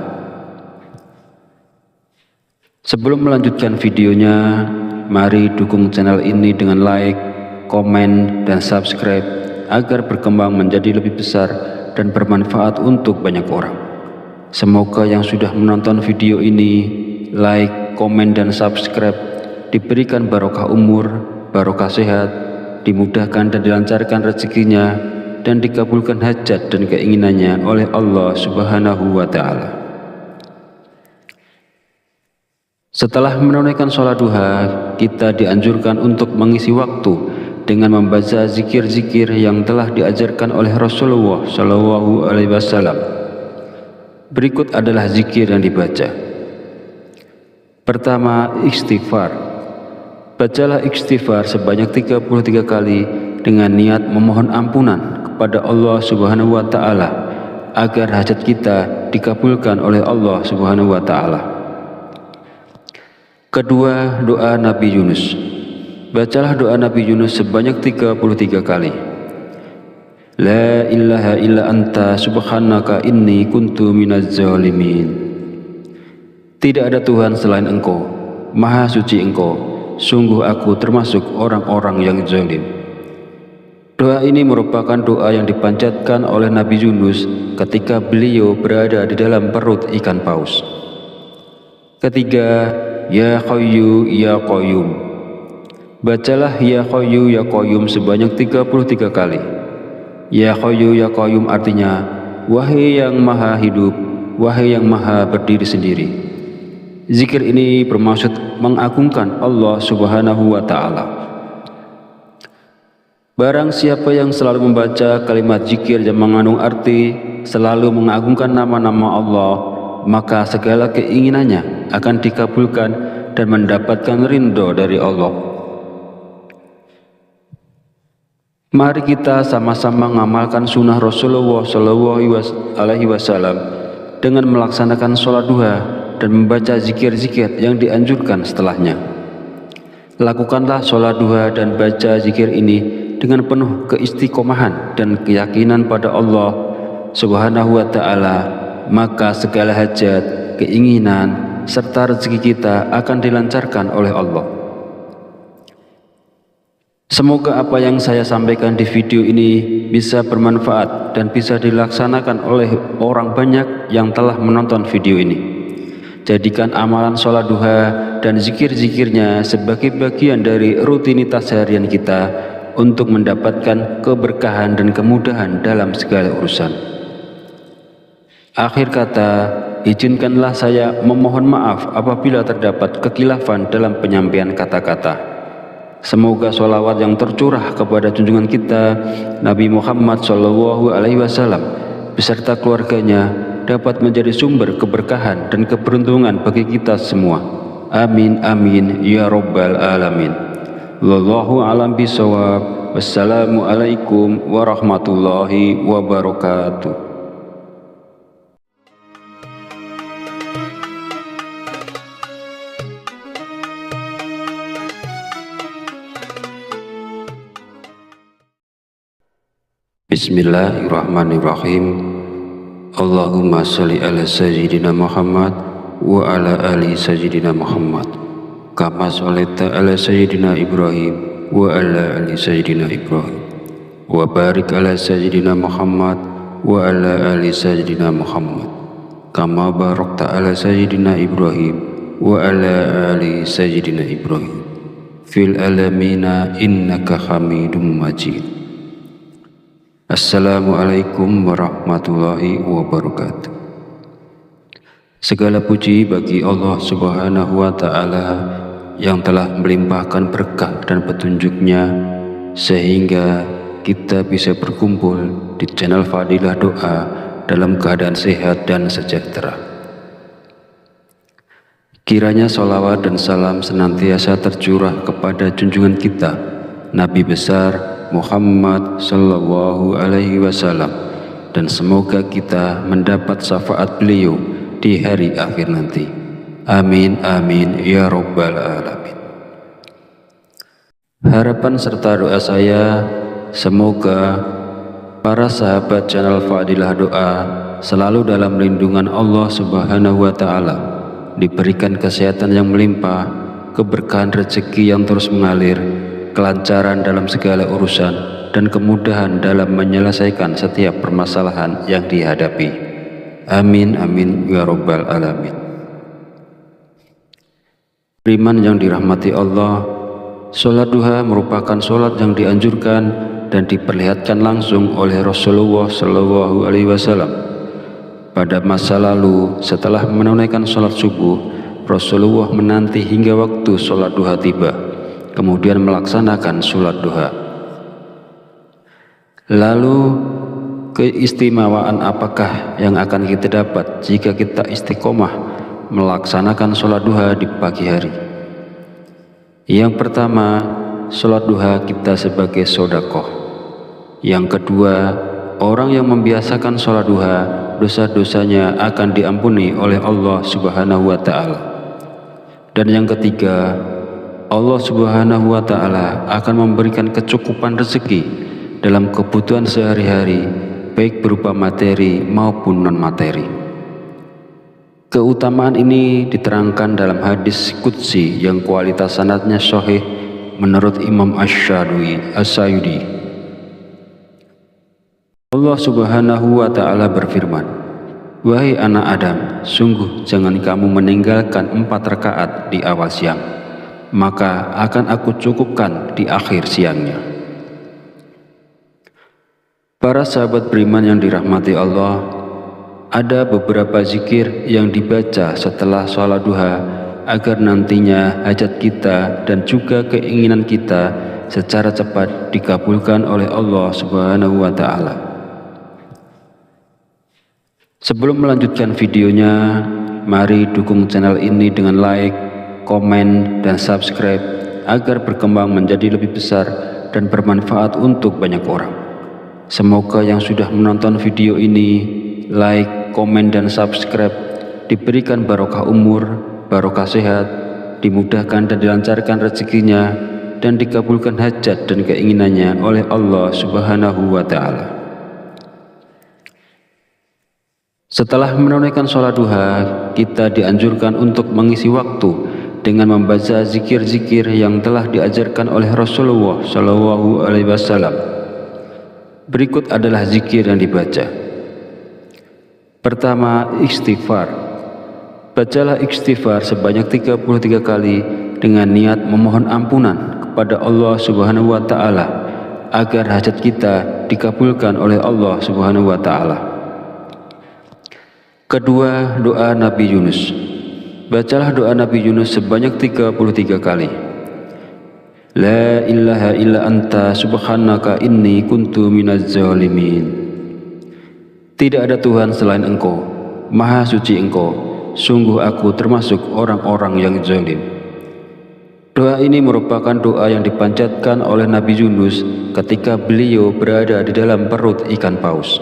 Sebelum melanjutkan videonya, mari dukung channel ini dengan like, komen, dan subscribe agar berkembang menjadi lebih besar dan bermanfaat untuk banyak orang. Semoga yang sudah menonton video ini, like, komen, dan subscribe diberikan barokah umur, barokah sehat, dimudahkan dan dilancarkan rezekinya, dan dikabulkan hajat dan keinginannya oleh Allah Subhanahu wa Ta'ala. Setelah menunaikan sholat duha, kita dianjurkan untuk mengisi waktu dengan membaca zikir-zikir yang telah diajarkan oleh Rasulullah SAW. Berikut adalah zikir yang dibaca. Pertama, istighfar. Bacalah istighfar sebanyak 33 kali dengan niat memohon ampunan kepada Allah Subhanahu wa Ta'ala agar hajat kita dikabulkan oleh Allah Subhanahu wa Ta'ala. Kedua, doa Nabi Yunus. Bacalah doa Nabi Yunus sebanyak 33 kali. La ilaha illa anta subhanaka inni kuntu minaz zalimin. Tidak ada Tuhan selain Engkau, Maha suci Engkau, sungguh aku termasuk orang-orang yang zalim. Doa ini merupakan doa yang dipanjatkan oleh Nabi Yunus ketika beliau berada di dalam perut ikan paus. Ketiga, Ya Hayyu Ya Qayyum. Bacalah Ya Hayyu Ya Qayyum sebanyak 33 kali. Ya Hayyu Ya Qayyum artinya, wahai yang maha hidup, wahai yang maha berdiri sendiri. Zikir ini bermaksud mengagungkan Allah Subhanahu wa Ta'ala. Barang siapa yang selalu membaca kalimat zikir yang mengandung arti selalu mengagungkan nama-nama Allah, maka segala keinginannya akan dikabulkan dan mendapatkan ridho dari Allah. Mari kita sama-sama mengamalkan sunnah Rasulullah SAW dengan melaksanakan sholat duha dan membaca zikir-zikir yang dianjurkan setelahnya. Lakukanlah sholat duha dan baca zikir ini dengan penuh keistiqomahan dan keyakinan pada Allah Subhanahu wa Ta'ala, maka segala hajat, keinginan, serta rezeki kita akan dilancarkan oleh Allah. Semoga apa yang saya sampaikan di video ini bisa bermanfaat dan bisa dilaksanakan oleh orang banyak yang telah menonton video ini. Jadikan amalan sholat duha dan zikir-zikirnya sebagai bagian dari rutinitas harian kita untuk mendapatkan keberkahan dan kemudahan dalam segala urusan. Akhir kata, izinkanlah saya memohon maaf apabila terdapat kekhilafan dalam penyampaian kata-kata. Semoga sholawat yang tercurah kepada junjungan kita Nabi Muhammad SAW beserta keluarganya dapat menjadi sumber keberkahan dan keberuntungan bagi kita semua. Amin amin ya rabbal alamin. Wallahu a'lam bishawab. Wassalamualaikum warahmatullahi wabarakatuh. Bismillahirrahmanirrahim. Allahumma sholli ala sayyidina Muhammad wa ala ali sayyidina Muhammad kama sholaita ala sayyidina Ibrahim wa ala ali sayyidina Ibrahim wa barik ala sayyidina Muhammad wa ala ali sayyidina Muhammad kama barakta ala sayyidina Ibrahim wa ala ali sayyidina Ibrahim fil alamina innaka hamidum majid. Assalamualaikum warahmatullahi wabarakatuh. Segala puji bagi Allah Subhanahu wa Ta'ala yang telah melimpahkan berkah dan petunjuknya sehingga kita bisa berkumpul di channel Fadilah Doa dalam keadaan sehat dan sejahtera. Kiranya sholawat dan salam senantiasa tercurah kepada junjungan kita Nabi besar Muhammad sallallahu alaihi wasallam, dan semoga kita mendapat syafaat beliau di hari akhir nanti. Amin amin ya rabbal alamin. Harapan serta doa saya, semoga para sahabat channel Fadilah Doa selalu dalam lindungan Allah Subhanahu wa Ta'ala, diberikan kesehatan yang melimpah, keberkahan rezeki yang terus mengalir, kelancaran dalam segala urusan, dan kemudahan dalam menyelesaikan setiap permasalahan yang dihadapi. Amin amin ya rabbal alamin. Beriman yang dirahmati Allah, sholat duha merupakan sholat yang dianjurkan dan diperlihatkan langsung oleh Rasulullah SAW. Pada masa lalu, setelah menunaikan sholat subuh, Rasulullah menanti hingga waktu sholat duha tiba, kemudian melaksanakan sholat duha. Lalu keistimewaan apakah yang akan kita dapat jika kita istiqomah melaksanakan sholat duha di pagi hari? Yang pertama, sholat duha kita sebagai sedekah. Yang kedua, orang yang membiasakan sholat duha, dosa-dosanya akan diampuni oleh Allah Subhanahu wa Ta'ala. Dan yang ketiga, Allah Subhanahu wa Ta'ala akan memberikan kecukupan rezeki dalam kebutuhan sehari-hari, baik berupa materi maupun non-materi. Keutamaan ini diterangkan dalam hadis qudsi yang kualitas sanadnya sahih menurut Imam Asy-Syayudi. Allah Subhanahu wa Ta'ala berfirman, "Wahai anak Adam, sungguh jangan kamu meninggalkan 4 rakaat di awal siang, maka akan aku cukupkan di akhir siangnya." Para sahabat beriman yang dirahmati Allah, ada beberapa zikir yang dibaca setelah sholat duha agar nantinya hajat kita dan juga keinginan kita secara cepat dikabulkan oleh Allah Subhanahu wa Ta'ala. Sebelum melanjutkan videonya, mari dukung channel ini dengan like, komen, dan subscribe agar berkembang menjadi lebih besar dan bermanfaat untuk banyak orang. Semoga yang sudah menonton video ini, like, komen, dan subscribe diberikan barokah umur, barokah sehat, dimudahkan dan dilancarkan rezekinya, dan dikabulkan hajat dan keinginannya oleh Allah Subhanahu wa Ta'ala. Setelah menunaikan sholat duha, kita dianjurkan untuk mengisi waktu dengan membaca zikir-zikir yang telah diajarkan oleh Rasulullah SAW. Berikut adalah zikir yang dibaca. Pertama, istighfar. Bacalah istighfar sebanyak 33 kali dengan niat memohon ampunan kepada Allah Subhanahu wa Ta'ala agar hajat kita dikabulkan oleh Allah Subhanahu wa Ta'ala. Kedua, doa Nabi Yunus. Bacalah doa Nabi Yunus sebanyak 33 kali. La ilaha illa anta subhanaka inni kuntu minaz zalimin. Tidak ada Tuhan selain Engkau, Maha Suci Engkau, sungguh aku termasuk orang-orang yang zalim. Doa ini merupakan doa yang dipanjatkan oleh Nabi Yunus ketika beliau berada di dalam perut ikan paus.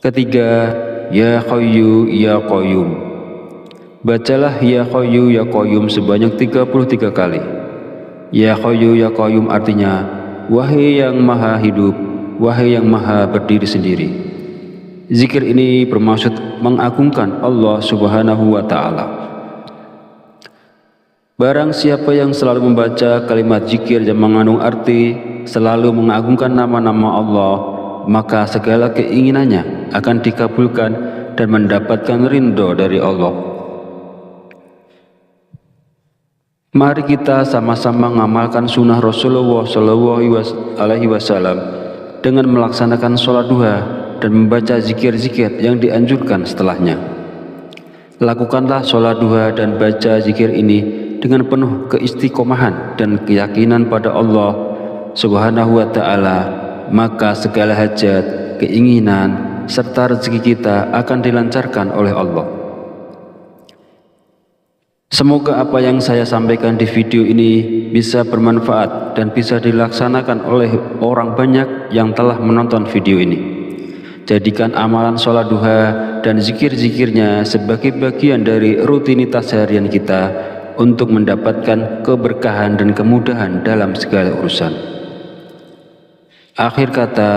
Ketiga, Ya Hayyu Ya Qayyum. Bacalah Ya Hayyu Ya Qayyum sebanyak 33 kali. Ya Hayyu Ya Qayyum artinya, wahai yang maha hidup, wahai yang maha berdiri sendiri. Zikir ini bermaksud mengagungkan Allah Subhanahu wa Ta'ala. Barang siapa yang selalu membaca kalimat zikir yang mengandung arti selalu mengagungkan nama-nama Allah, maka segala keinginannya akan dikabulkan dan mendapatkan ridho dari Allah. Mari kita sama-sama mengamalkan sunnah Rasulullah SAW dengan melaksanakan sholat duha dan membaca zikir-zikir yang dianjurkan setelahnya. Lakukanlah sholat duha dan baca zikir ini dengan penuh keistiqomahan dan keyakinan pada Allah Subhanahu wa Ta'ala, maka segala hajat, keinginan, serta rezeki kita akan dilancarkan oleh Allah. Semoga apa yang saya sampaikan di video ini bisa bermanfaat dan bisa dilaksanakan oleh orang banyak yang telah menonton video ini. Jadikan amalan sholat duha dan zikir-zikirnya sebagai bagian dari rutinitas harian kita untuk mendapatkan keberkahan dan kemudahan dalam segala urusan. Akhir kata,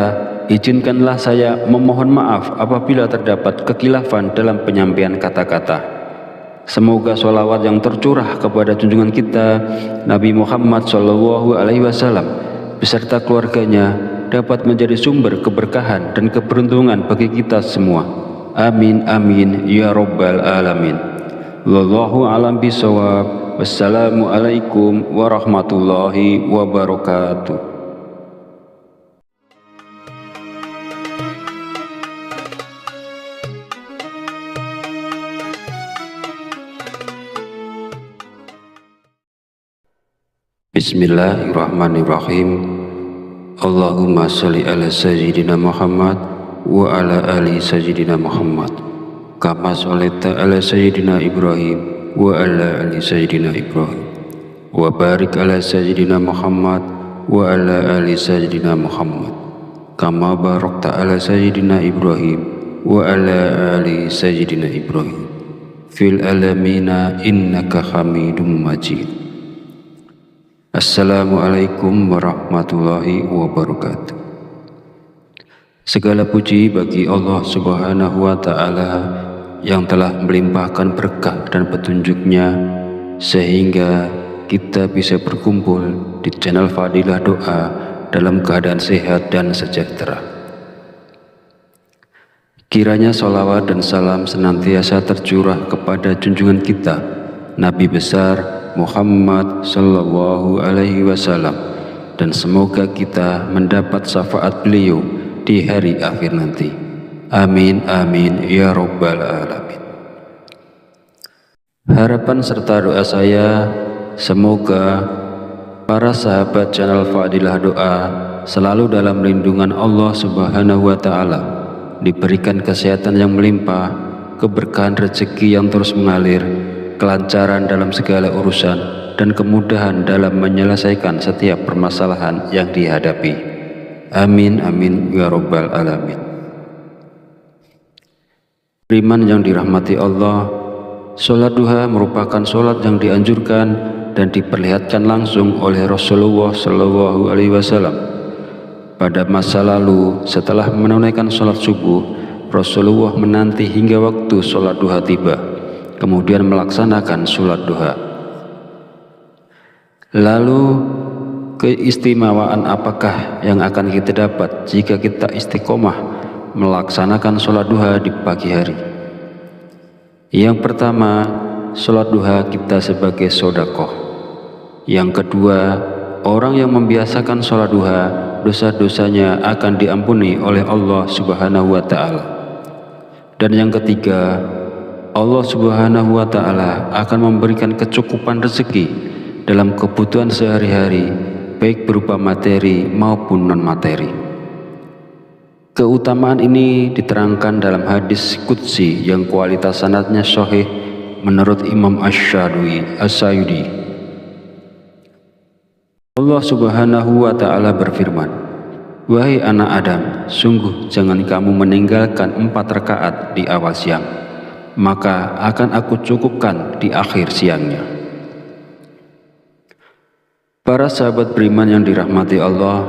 izinkanlah saya memohon maaf apabila terdapat kekhilafan dalam penyampaian kata-kata. Semoga sholawat yang tercurah kepada junjungan kita Nabi Muhammad SAW beserta keluarganya dapat menjadi sumber keberkahan dan keberuntungan bagi kita semua. Amin amin ya rabbal alamin. Wallahu a'lam bishawab. Wassalamualaikum warahmatullahi wabarakatuh. Bismillahirrahmanirrahim. Allahumma sholli ala sayyidina Muhammad wa ala ali sayyidina Muhammad kama sholaita ala sayyidina Ibrahim wa ala ali sayyidina Ibrahim wa barik ala sayyidina Muhammad wa ala ali sayyidina Muhammad kama barakta ala sayyidina Ibrahim wa ala ali sayyidina Ibrahim fil alamina innaka hamidum majid. Assalamualaikum warahmatullahi wabarakatuh. Segala puji bagi Allah Subhanahu wa Ta'ala yang telah melimpahkan berkah dan petunjuknya sehingga kita bisa berkumpul di channel Fadilah Doa dalam keadaan sehat dan sejahtera. Kiranya sholawat dan salam senantiasa tercurah kepada junjungan kita Nabi besar Muhammad Sallallahu Alaihi Wasallam, dan semoga kita mendapat syafaat beliau di hari akhir nanti. Amin amin ya rabbal alamin. Harapan serta doa saya, semoga para sahabat channel Fadilah Doa selalu dalam lindungan Allah Subhanahu wa Ta'ala, diberikan kesehatan yang melimpah, keberkahan rezeki yang terus mengalir, kelancaran dalam segala urusan, dan kemudahan dalam menyelesaikan setiap permasalahan yang dihadapi. Amin amin ya rabbal alamin. Beriman yang dirahmati Allah, sholat duha merupakan sholat yang dianjurkan dan diperlihatkan langsung oleh Rasulullah Shallallahu Alaihi Wasallam. Pada masa lalu, setelah menunaikan sholat subuh, Rasulullah menanti hingga waktu sholat duha tiba, kemudian melaksanakan sholat duha. Lalu, keistimewaan apakah yang akan kita dapat jika kita istiqomah melaksanakan sholat duha di pagi hari? Yang pertama, sholat duha kita sebagai sedekah. Yang kedua, orang yang membiasakan sholat duha, dosa-dosanya akan diampuni oleh Allah Subhanahu wa Ta'ala. Dan yang ketiga, Allah Subhanahu wa Ta'ala akan memberikan kecukupan rezeki dalam kebutuhan sehari-hari, baik berupa materi maupun non-materi. Keutamaan ini diterangkan dalam hadis qudsi yang kualitas sanadnya sahih menurut Imam Asy-Syadili. Allah Subhanahu wa Ta'ala berfirman, "Wahai anak Adam, sungguh jangan kamu meninggalkan 4 rakaat di awal siang, maka akan aku cukupkan di akhir siangnya." Para sahabat beriman yang dirahmati Allah,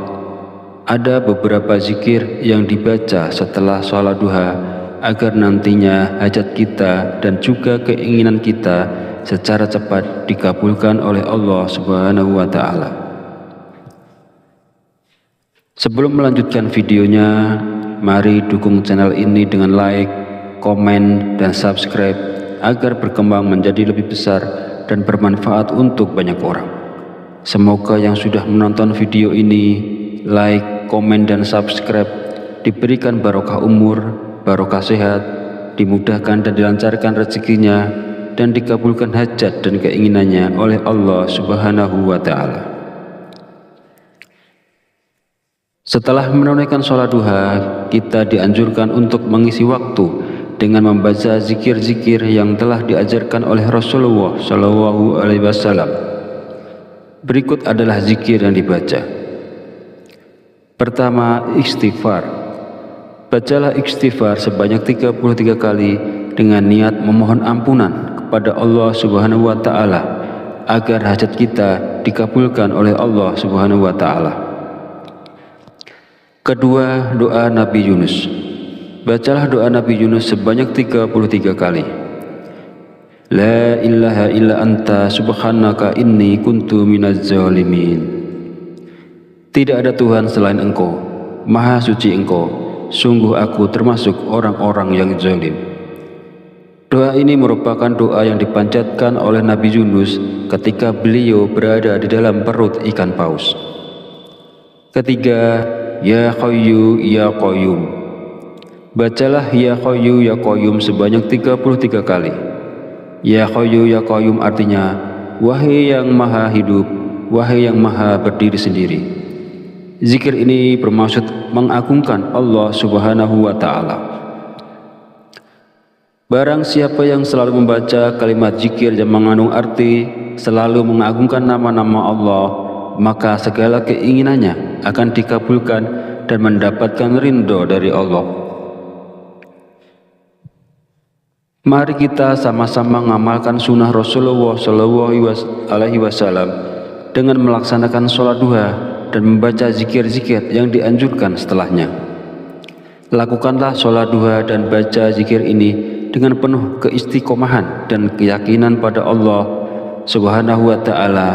ada beberapa zikir yang dibaca setelah sholat duha agar nantinya hajat kita dan juga keinginan kita secara cepat dikabulkan oleh Allah Subhanahu wa Ta'ala. Sebelum melanjutkan videonya, mari dukung channel ini dengan like, komen, dan subscribe agar berkembang menjadi lebih besar dan bermanfaat untuk banyak orang. Semoga yang sudah menonton video ini, like, komen, dan subscribe diberikan barokah umur, barokah sehat, dimudahkan dan dilancarkan rezekinya, dan dikabulkan hajat dan keinginannya oleh Allah Subhanahu wa Ta'ala. Setelah menunaikan sholat duha, kita dianjurkan untuk mengisi waktu dengan membaca zikir-zikir yang telah diajarkan oleh Rasulullah Shallallahu Alaihi Wasallam. Berikut adalah zikir yang dibaca. Pertama, istighfar. Bacalah istighfar sebanyak 33 kali dengan niat memohon ampunan kepada Allah Subhanahu wa Ta'ala agar hajat kita dikabulkan oleh Allah Subhanahu wa Ta'ala. Kedua, doa Nabi Yunus. Bacalah doa Nabi Yunus sebanyak 33 kali. La ilaha illa anta subhanaka inni kuntu minaz zalimin. Tidak ada Tuhan selain Engkau, Maha suci Engkau, sungguh aku termasuk orang-orang yang zalim. Doa ini merupakan doa yang dipanjatkan oleh Nabi Yunus ketika beliau berada di dalam perut ikan paus. Ketiga, Ya Hayyu Ya Qayyum. Bacalah Ya Hayyu Ya Qayyum sebanyak 33 kali. Ya Hayyu Ya Qayyum artinya, wahai yang maha hidup, wahai yang maha berdiri sendiri. Zikir ini bermaksud mengagungkan Allah Subhanahu wa Ta'ala. Barang siapa yang selalu membaca kalimat zikir yang mengandung arti selalu mengagungkan nama-nama Allah, maka segala keinginannya akan dikabulkan dan mendapatkan ridho dari Allah. Mari kita sama-sama mengamalkan sunnah Rasulullah SAW dengan melaksanakan sholat duha dan membaca zikir-zikir yang dianjurkan setelahnya. Lakukanlah sholat duha dan baca zikir ini dengan penuh keistiqomahan dan keyakinan pada Allah Subhanahu wa Ta'ala,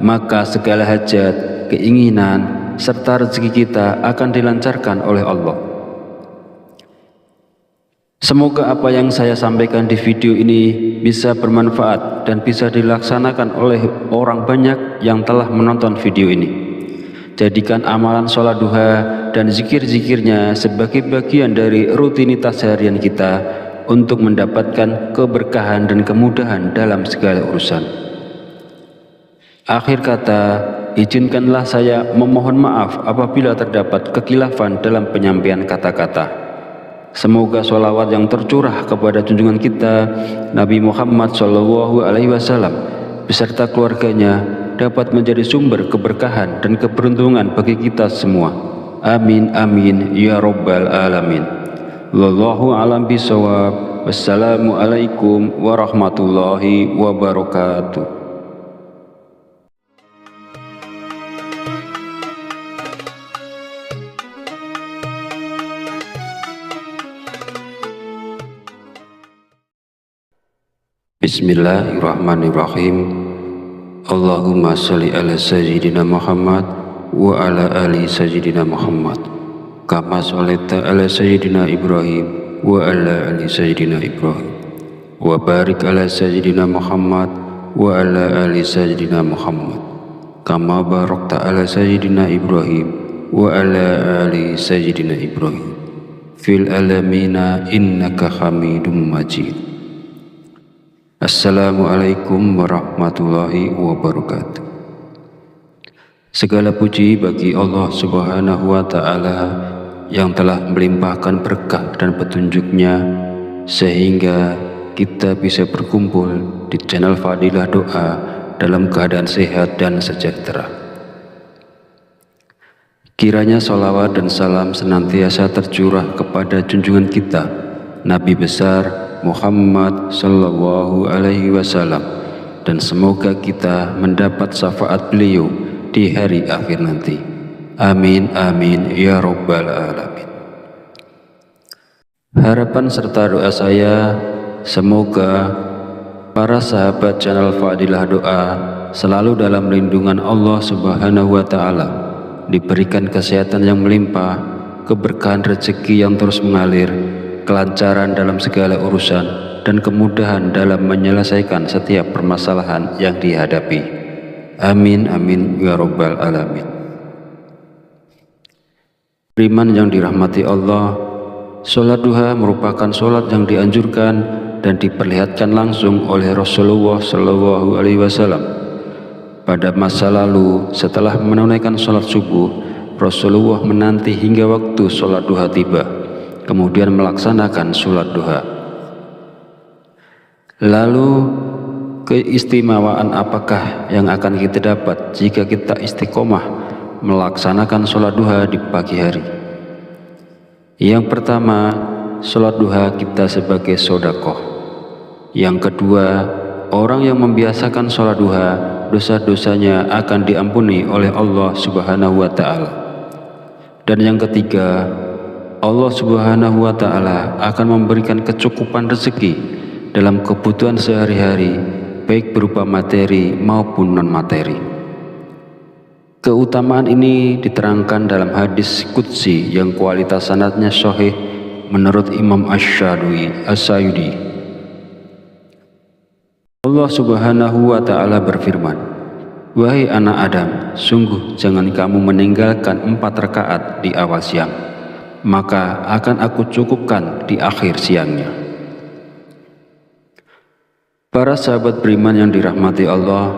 maka segala hajat, keinginan, serta rezeki kita akan dilancarkan oleh Allah. Semoga apa yang saya sampaikan di video ini bisa bermanfaat dan bisa dilaksanakan oleh orang banyak yang telah menonton video ini. Jadikan amalan sholat duha dan zikir-zikirnya sebagai bagian dari rutinitas harian kita untuk mendapatkan keberkahan dan kemudahan dalam segala urusan. Akhir kata, izinkanlah saya memohon maaf apabila terdapat kekhilafan dalam penyampaian kata-kata. Semoga sholawat yang tercurah kepada junjungan kita Nabi Muhammad SAW beserta keluarganya dapat menjadi sumber keberkahan dan keberuntungan bagi kita semua. Amin amin ya rabbal alamin. Wallahu a'lam bishawab. Wassalamualaikum warahmatullahi wabarakatuh. Bismillahirrahmanirrahim. Allahumma sholli ala sayyidina Muhammad wa ala ali sayyidina Muhammad kama sholaita ala sayyidina Ibrahim wa ala ali sayyidina Ibrahim wa barik ala sayyidina Muhammad wa ala ali sayyidina Muhammad kama barakta ala sayyidina Ibrahim wa ala ali sayyidina Ibrahim fil alamina innaka Hamidum Majid. Assalamualaikum warahmatullahi wabarakatuh. Segala puji bagi Allah Subhanahu wa Ta'ala yang telah melimpahkan berkah dan petunjuknya sehingga kita bisa berkumpul di channel Fadilah Doa dalam keadaan sehat dan sejahtera. Kiranya sholawat dan salam senantiasa tercurah kepada junjungan kita Nabi besar Muhammad Sallallahu Alaihi Wasallam, dan semoga kita mendapat syafaat beliau di hari akhir nanti. Amin amin ya rabbal alamin. Harapan serta doa saya, semoga para sahabat channel Fadilah Doa selalu dalam lindungan Allah Subhanahu wa Ta'ala, diberikan kesehatan yang melimpah, keberkahan rezeki yang terus mengalir, kelancaran dalam segala urusan, dan kemudahan dalam menyelesaikan setiap permasalahan yang dihadapi. Amin amin ya rabbal alamin. Beriman yang dirahmati Allah, sholat duha merupakan sholat yang dianjurkan dan diperlihatkan langsung oleh Rasulullah Shallallahu Alaihi Wasallam. Pada masa lalu, setelah menunaikan sholat subuh, Rasulullah menanti hingga waktu sholat duha tiba, kemudian melaksanakan sholat duha. Lalu, keistimewaan apakah yang akan kita dapat jika kita istiqomah melaksanakan sholat duha di pagi hari? Yang pertama, sholat duha kita sebagai sedekah. Yang kedua, orang yang membiasakan sholat duha, dosa-dosanya akan diampuni oleh Allah Subhanahu wa Ta'ala. Dan yang ketiga, Allah Subhanahu wa Ta'ala akan memberikan kecukupan rezeki dalam kebutuhan sehari-hari, baik berupa materi maupun non-materi. Keutamaan ini diterangkan dalam hadis qudsi yang kualitas sanadnya sahih menurut Imam Asy-Syayudi. Allah Subhanahu wa Ta'ala berfirman, "Wahai anak Adam, sungguh jangan kamu meninggalkan 4 rakaat di awal siang, maka akan aku cukupkan di akhir siangnya." Para sahabat beriman yang dirahmati Allah,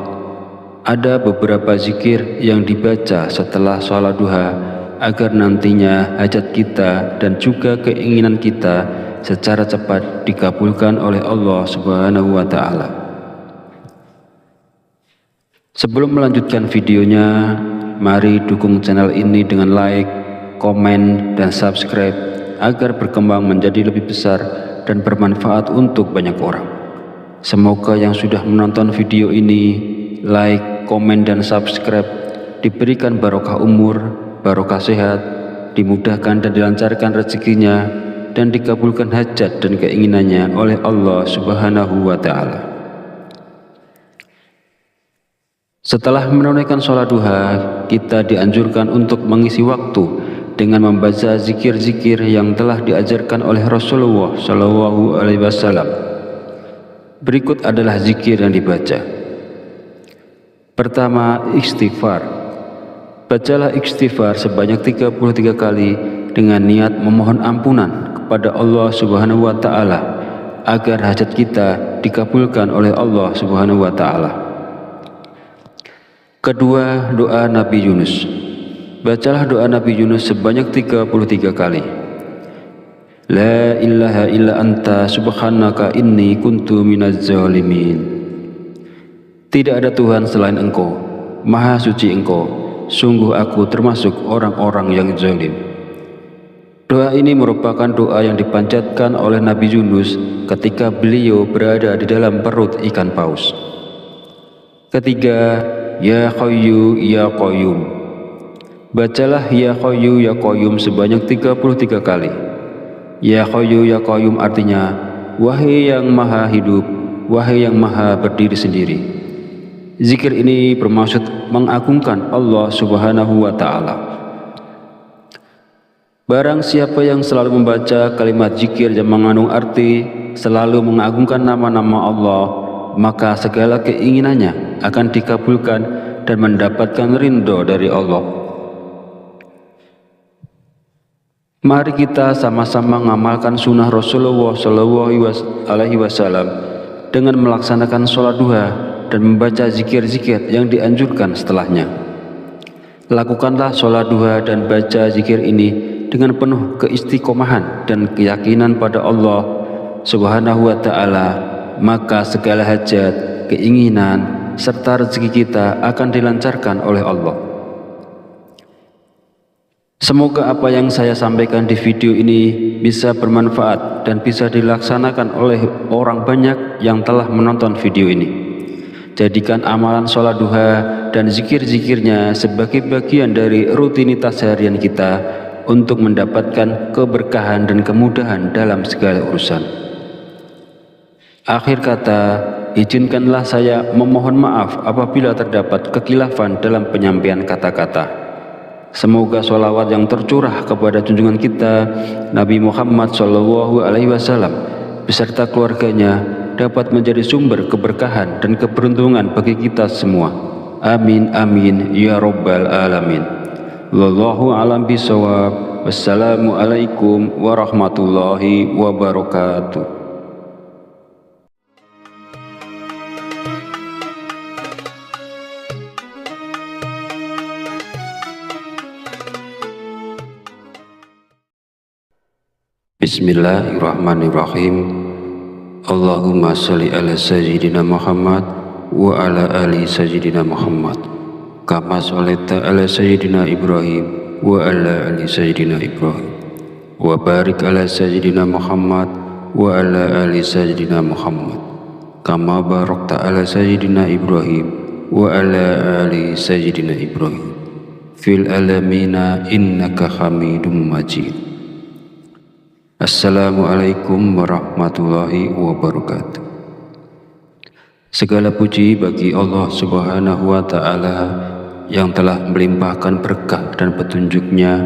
ada beberapa zikir yang dibaca setelah sholat duha agar nantinya hajat kita dan juga keinginan kita secara cepat dikabulkan oleh Allah Subhanahu wa Ta'ala. Sebelum melanjutkan videonya, mari dukung channel ini dengan like, komen, dan subscribe agar berkembang menjadi lebih besar dan bermanfaat untuk banyak orang. Semoga yang sudah menonton video ini, like, komen, dan subscribe diberikan barokah umur, barokah sehat, dimudahkan dan dilancarkan rezekinya, dan dikabulkan hajat dan keinginannya oleh Allah Subhanahu wa Ta'ala. Setelah menunaikan sholat duha, kita dianjurkan untuk mengisi waktu dengan membaca zikir-zikir yang telah diajarkan oleh Rasulullah SAW. Berikut adalah zikir yang dibaca. Pertama, istighfar. Bacalah istighfar sebanyak 33 kali dengan niat memohon ampunan kepada Allah Subhanahu wa Ta'ala agar hajat kita dikabulkan oleh Allah Subhanahu wa Ta'ala. Kedua, doa Nabi Yunus. Bacalah doa Nabi Yunus sebanyak 33 kali. La ilaha illa anta subhanaka inni kuntu minaz zalimin. Tidak ada Tuhan selain Engkau, Maha suci Engkau, sungguh aku termasuk orang-orang yang zalim. Doa ini merupakan doa yang dipanjatkan oleh Nabi Yunus ketika beliau berada di dalam perut ikan paus. Ketiga, Ya Hayyu Ya Qayyum. Bacalah Ya Hayyu Ya Qayyum sebanyak 33 kali. Ya Hayyu Ya Qayyum artinya, wahai yang maha hidup, wahai yang maha berdiri sendiri. Zikir ini bermaksud mengagungkan Allah Subhanahu wa Ta'ala. Barang siapa yang selalu membaca kalimat zikir yang mengandung arti selalu mengagungkan nama-nama Allah, maka segala keinginannya akan dikabulkan dan mendapatkan ridho dari Allah. Mari kita sama-sama mengamalkan sunnah Rasulullah SAW dengan melaksanakan sholat duha dan membaca zikir-zikir yang dianjurkan setelahnya. Lakukanlah sholat duha dan baca zikir ini dengan penuh keistiqomahan dan keyakinan pada Allah Subhanahu wa Ta'ala, maka segala hajat, keinginan, serta rezeki kita akan dilancarkan oleh Allah. Semoga apa yang saya sampaikan di video ini bisa bermanfaat dan bisa dilaksanakan oleh orang banyak yang telah menonton video ini. Jadikan amalan sholat duha dan zikir-zikirnya sebagai bagian dari rutinitas harian kita untuk mendapatkan keberkahan dan kemudahan dalam segala urusan. Akhir kata, izinkanlah saya memohon maaf apabila terdapat kekhilafan dalam penyampaian kata-kata. Semoga sholawat yang tercurah kepada junjungan kita Nabi Muhammad SAW beserta keluarganya dapat menjadi sumber keberkahan dan keberuntungan bagi kita semua. Amin amin ya rabbal alamin. Wallahu a'lam bishawab. Wassalamualaikum warahmatullahi wabarakatuh. Bismillahirrahmanirrahim. Allahumma sholli ala sayyidina Muhammad wa ala ali sayyidina Muhammad kama sholaita ala sayyidina Ibrahim wa ala ali sayyidina Ibrahim wa barik ala sayyidina Muhammad wa ala ali sayyidina Muhammad kama barakta ala sayyidina Ibrahim wa ala ali sayyidina Ibrahim fil alamina innaka hamidum majid. Assalamualaikum warahmatullahi wabarakatuh. Segala puji bagi Allah Subhanahu wa Ta'ala yang telah melimpahkan berkah dan petunjuknya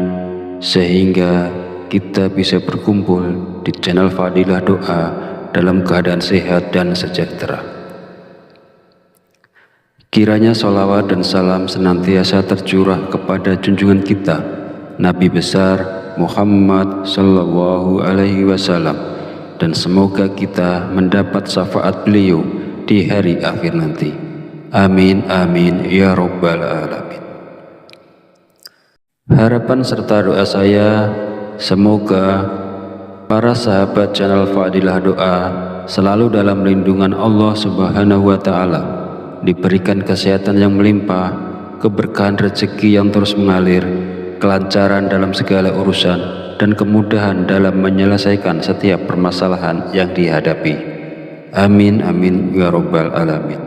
sehingga kita bisa berkumpul di channel Fadilah Doa dalam keadaan sehat dan sejahtera. Kiranya sholawat dan salam senantiasa tercurah kepada junjungan kita Nabi besar Muhammad sallallahu alaihi wasallam, dan semoga kita mendapat syafaat beliau di hari akhir nanti. Amin amin ya rabbal alamin. Harapan serta doa saya, semoga para sahabat channel Fadilah Doa selalu dalam lindungan Allah Subhanahu wa Ta'ala, diberikan kesehatan yang melimpah, keberkahan rezeki yang terus mengalir, kelancaran dalam segala urusan, dan kemudahan dalam menyelesaikan setiap permasalahan yang dihadapi. Amin amin ya rabbal alamin.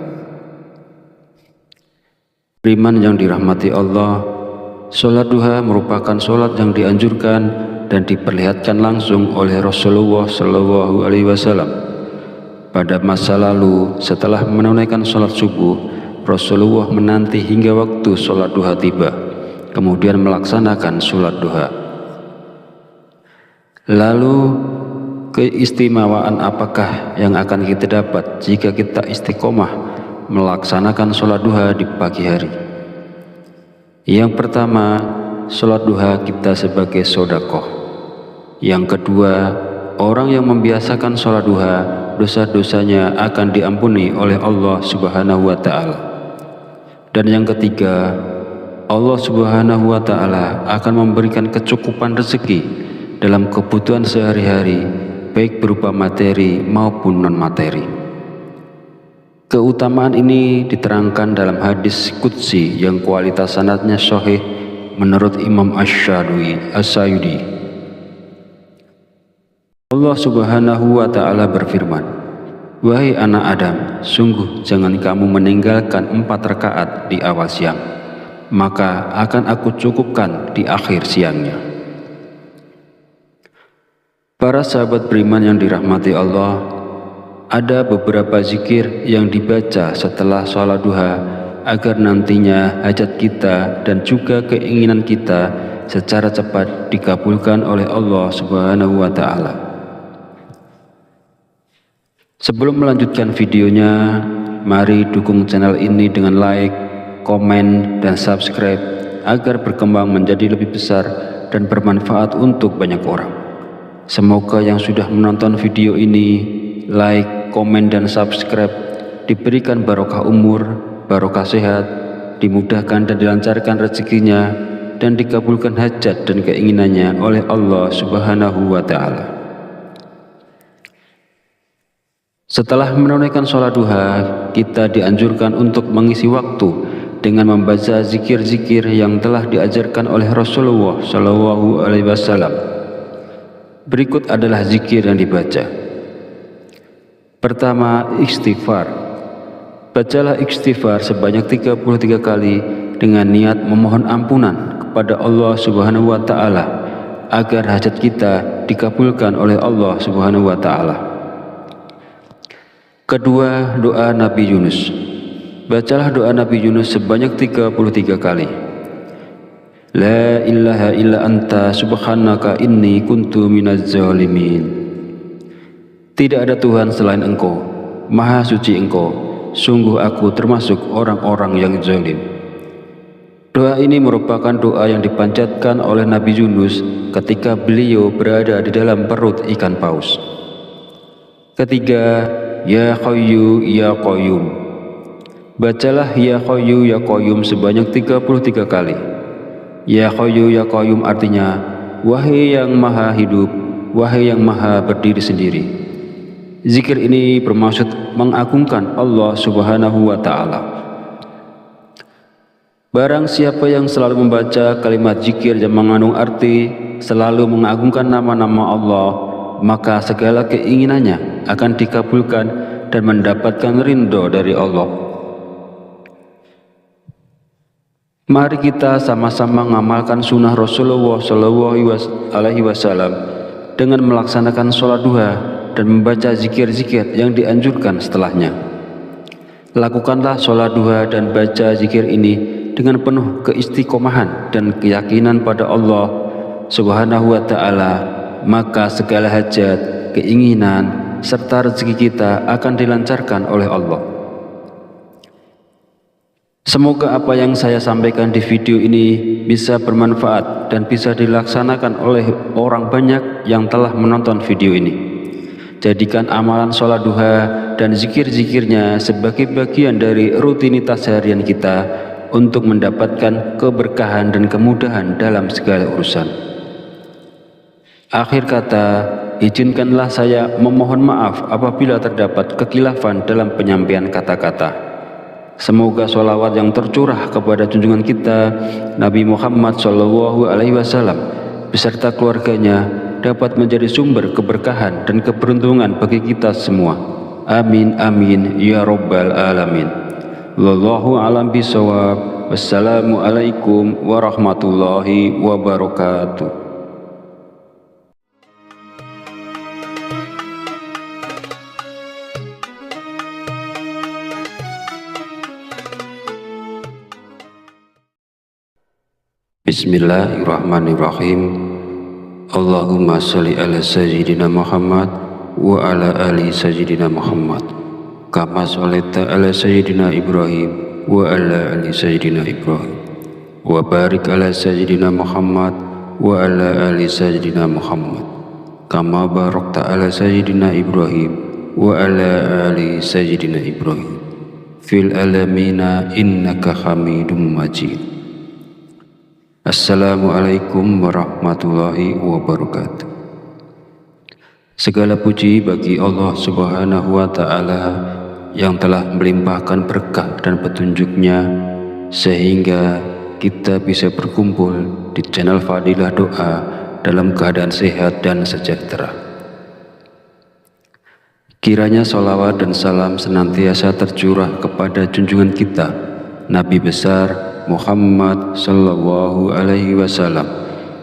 Beriman yang dirahmati Allah, sholat duha merupakan sholat yang dianjurkan dan diperlihatkan langsung oleh Rasulullah Shallallahu Alaihi Wasallam. Pada masa lalu, setelah menunaikan sholat subuh, Rasulullah menanti hingga waktu sholat duha tiba, kemudian melaksanakan sholat duha. Lalu, keistimewaan apakah yang akan kita dapat jika kita istiqomah melaksanakan sholat duha di pagi hari? Yang pertama, sholat duha kita sebagai sodakoh. Yang kedua, orang yang membiasakan sholat duha, dosa-dosanya akan diampuni oleh Allah Subhanahu wa Ta'ala. Dan yang ketiga, Allah Subhanahu wa Ta'ala akan memberikan kecukupan rezeki dalam kebutuhan sehari-hari, baik berupa materi maupun non-materi. Keutamaan ini diterangkan dalam hadis qudsi yang kualitas sanadnya sahih menurut Imam Asy-Syayudi. Allah Subhanahu wa Ta'ala berfirman, "Wahai anak Adam, sungguh jangan kamu meninggalkan 4 rakaat di awal siang, maka akan aku cukupkan di akhir siangnya." Para sahabat beriman yang dirahmati Allah, ada beberapa zikir yang dibaca setelah sholat duha agar nantinya hajat kita dan juga keinginan kita secara cepat dikabulkan oleh Allah Subhanahu wa Ta'ala. Sebelum melanjutkan videonya, mari dukung channel ini dengan like, komen, dan subscribe agar berkembang menjadi lebih besar dan bermanfaat untuk banyak orang. Semoga yang sudah menonton video ini, like, komen, dan subscribe diberikan barokah umur, barokah sehat, dimudahkan dan dilancarkan rezekinya, dan dikabulkan hajat dan keinginannya oleh Allah Subhanahu wa Ta'ala. Setelah menunaikan sholat duha, kita dianjurkan untuk mengisi waktu dengan membaca zikir-zikir yang telah diajarkan oleh Rasulullah Shallallahu Alaihi Wasallam. Berikut adalah zikir yang dibaca. Pertama, istighfar. Bacalah istighfar sebanyak 33 kali dengan niat memohon ampunan kepada Allah Subhanahu wa Ta'ala agar hajat kita dikabulkan oleh Allah Subhanahu wa Ta'ala. Kedua, doa Nabi Yunus. Bacalah doa Nabi Yunus sebanyak 33 kali. La ilaha illa anta subhanaka inni kuntu minaz zalimin. Tidak ada Tuhan selain Engkau, Maha Suci Engkau, sungguh aku termasuk orang-orang yang zalim. Doa ini merupakan doa yang dipanjatkan oleh Nabi Yunus ketika beliau berada di dalam perut ikan paus. Ketiga, Ya Hayyu Ya Qayyum. Bacalah Ya Hayyu Ya Qayyum sebanyak 33 kali. Ya Hayyu Ya Qayyum artinya, wahai yang maha hidup, wahai yang maha berdiri sendiri. Zikir ini bermaksud mengagungkan Allah Subhanahu wa Ta'ala. Barang siapa yang selalu membaca kalimat zikir yang mengandung arti selalu mengagungkan nama-nama Allah, maka segala keinginannya akan dikabulkan dan mendapatkan ridho dari Allah. Mari kita sama-sama mengamalkan sunnah Rasulullah Shallallahu Alaihi Wasallam dengan melaksanakan sholat duha dan membaca zikir-zikir yang dianjurkan setelahnya. Lakukanlah sholat duha dan baca zikir ini dengan penuh keistiqomahan dan keyakinan pada Allah Subhanahu wa Ta'ala, maka segala hajat, keinginan, serta rezeki kita akan dilancarkan oleh Allah. Semoga apa yang saya sampaikan di video ini bisa bermanfaat dan bisa dilaksanakan oleh orang banyak yang telah menonton video ini. Jadikan amalan sholat duha dan zikir-zikirnya sebagai bagian dari rutinitas harian kita untuk mendapatkan keberkahan dan kemudahan dalam segala urusan. Akhir kata, izinkanlah saya memohon maaf apabila terdapat kekhilafan dalam penyampaian kata-kata. Semoga sholawat yang tercurah kepada junjungan kita Nabi Muhammad SAW beserta keluarganya dapat menjadi sumber keberkahan dan keberuntungan bagi kita semua. Amin amin ya rabbal alamin. Wallahu a'lam bishawab. Wassalamualaikum warahmatullahi wabarakatuh. Bismillahirrahmanirrahim. Allahumma sholli ala sayyidina Muhammad wa ala ali sayyidina Muhammad kama sholaita ala sayyidina Ibrahim wa ala ali sayyidina Ibrahim wa barik ala sayyidina Muhammad wa ala ali sayyidina Muhammad kama barakta ala sayyidina Ibrahim wa ala ali sayyidina Ibrahim fil alamina innaka hamidum majid. Assalamualaikum warahmatullahi wabarakatuh. Segala puji bagi Allah Subhanahu wa Ta'ala yang telah melimpahkan berkah dan petunjuknya sehingga kita bisa berkumpul di channel Fadilah Doa dalam keadaan sehat dan sejahtera. Kiranya sholawat dan salam senantiasa tercurah kepada junjungan kita Nabi besar Muhammad sallallahu alaihi wasallam,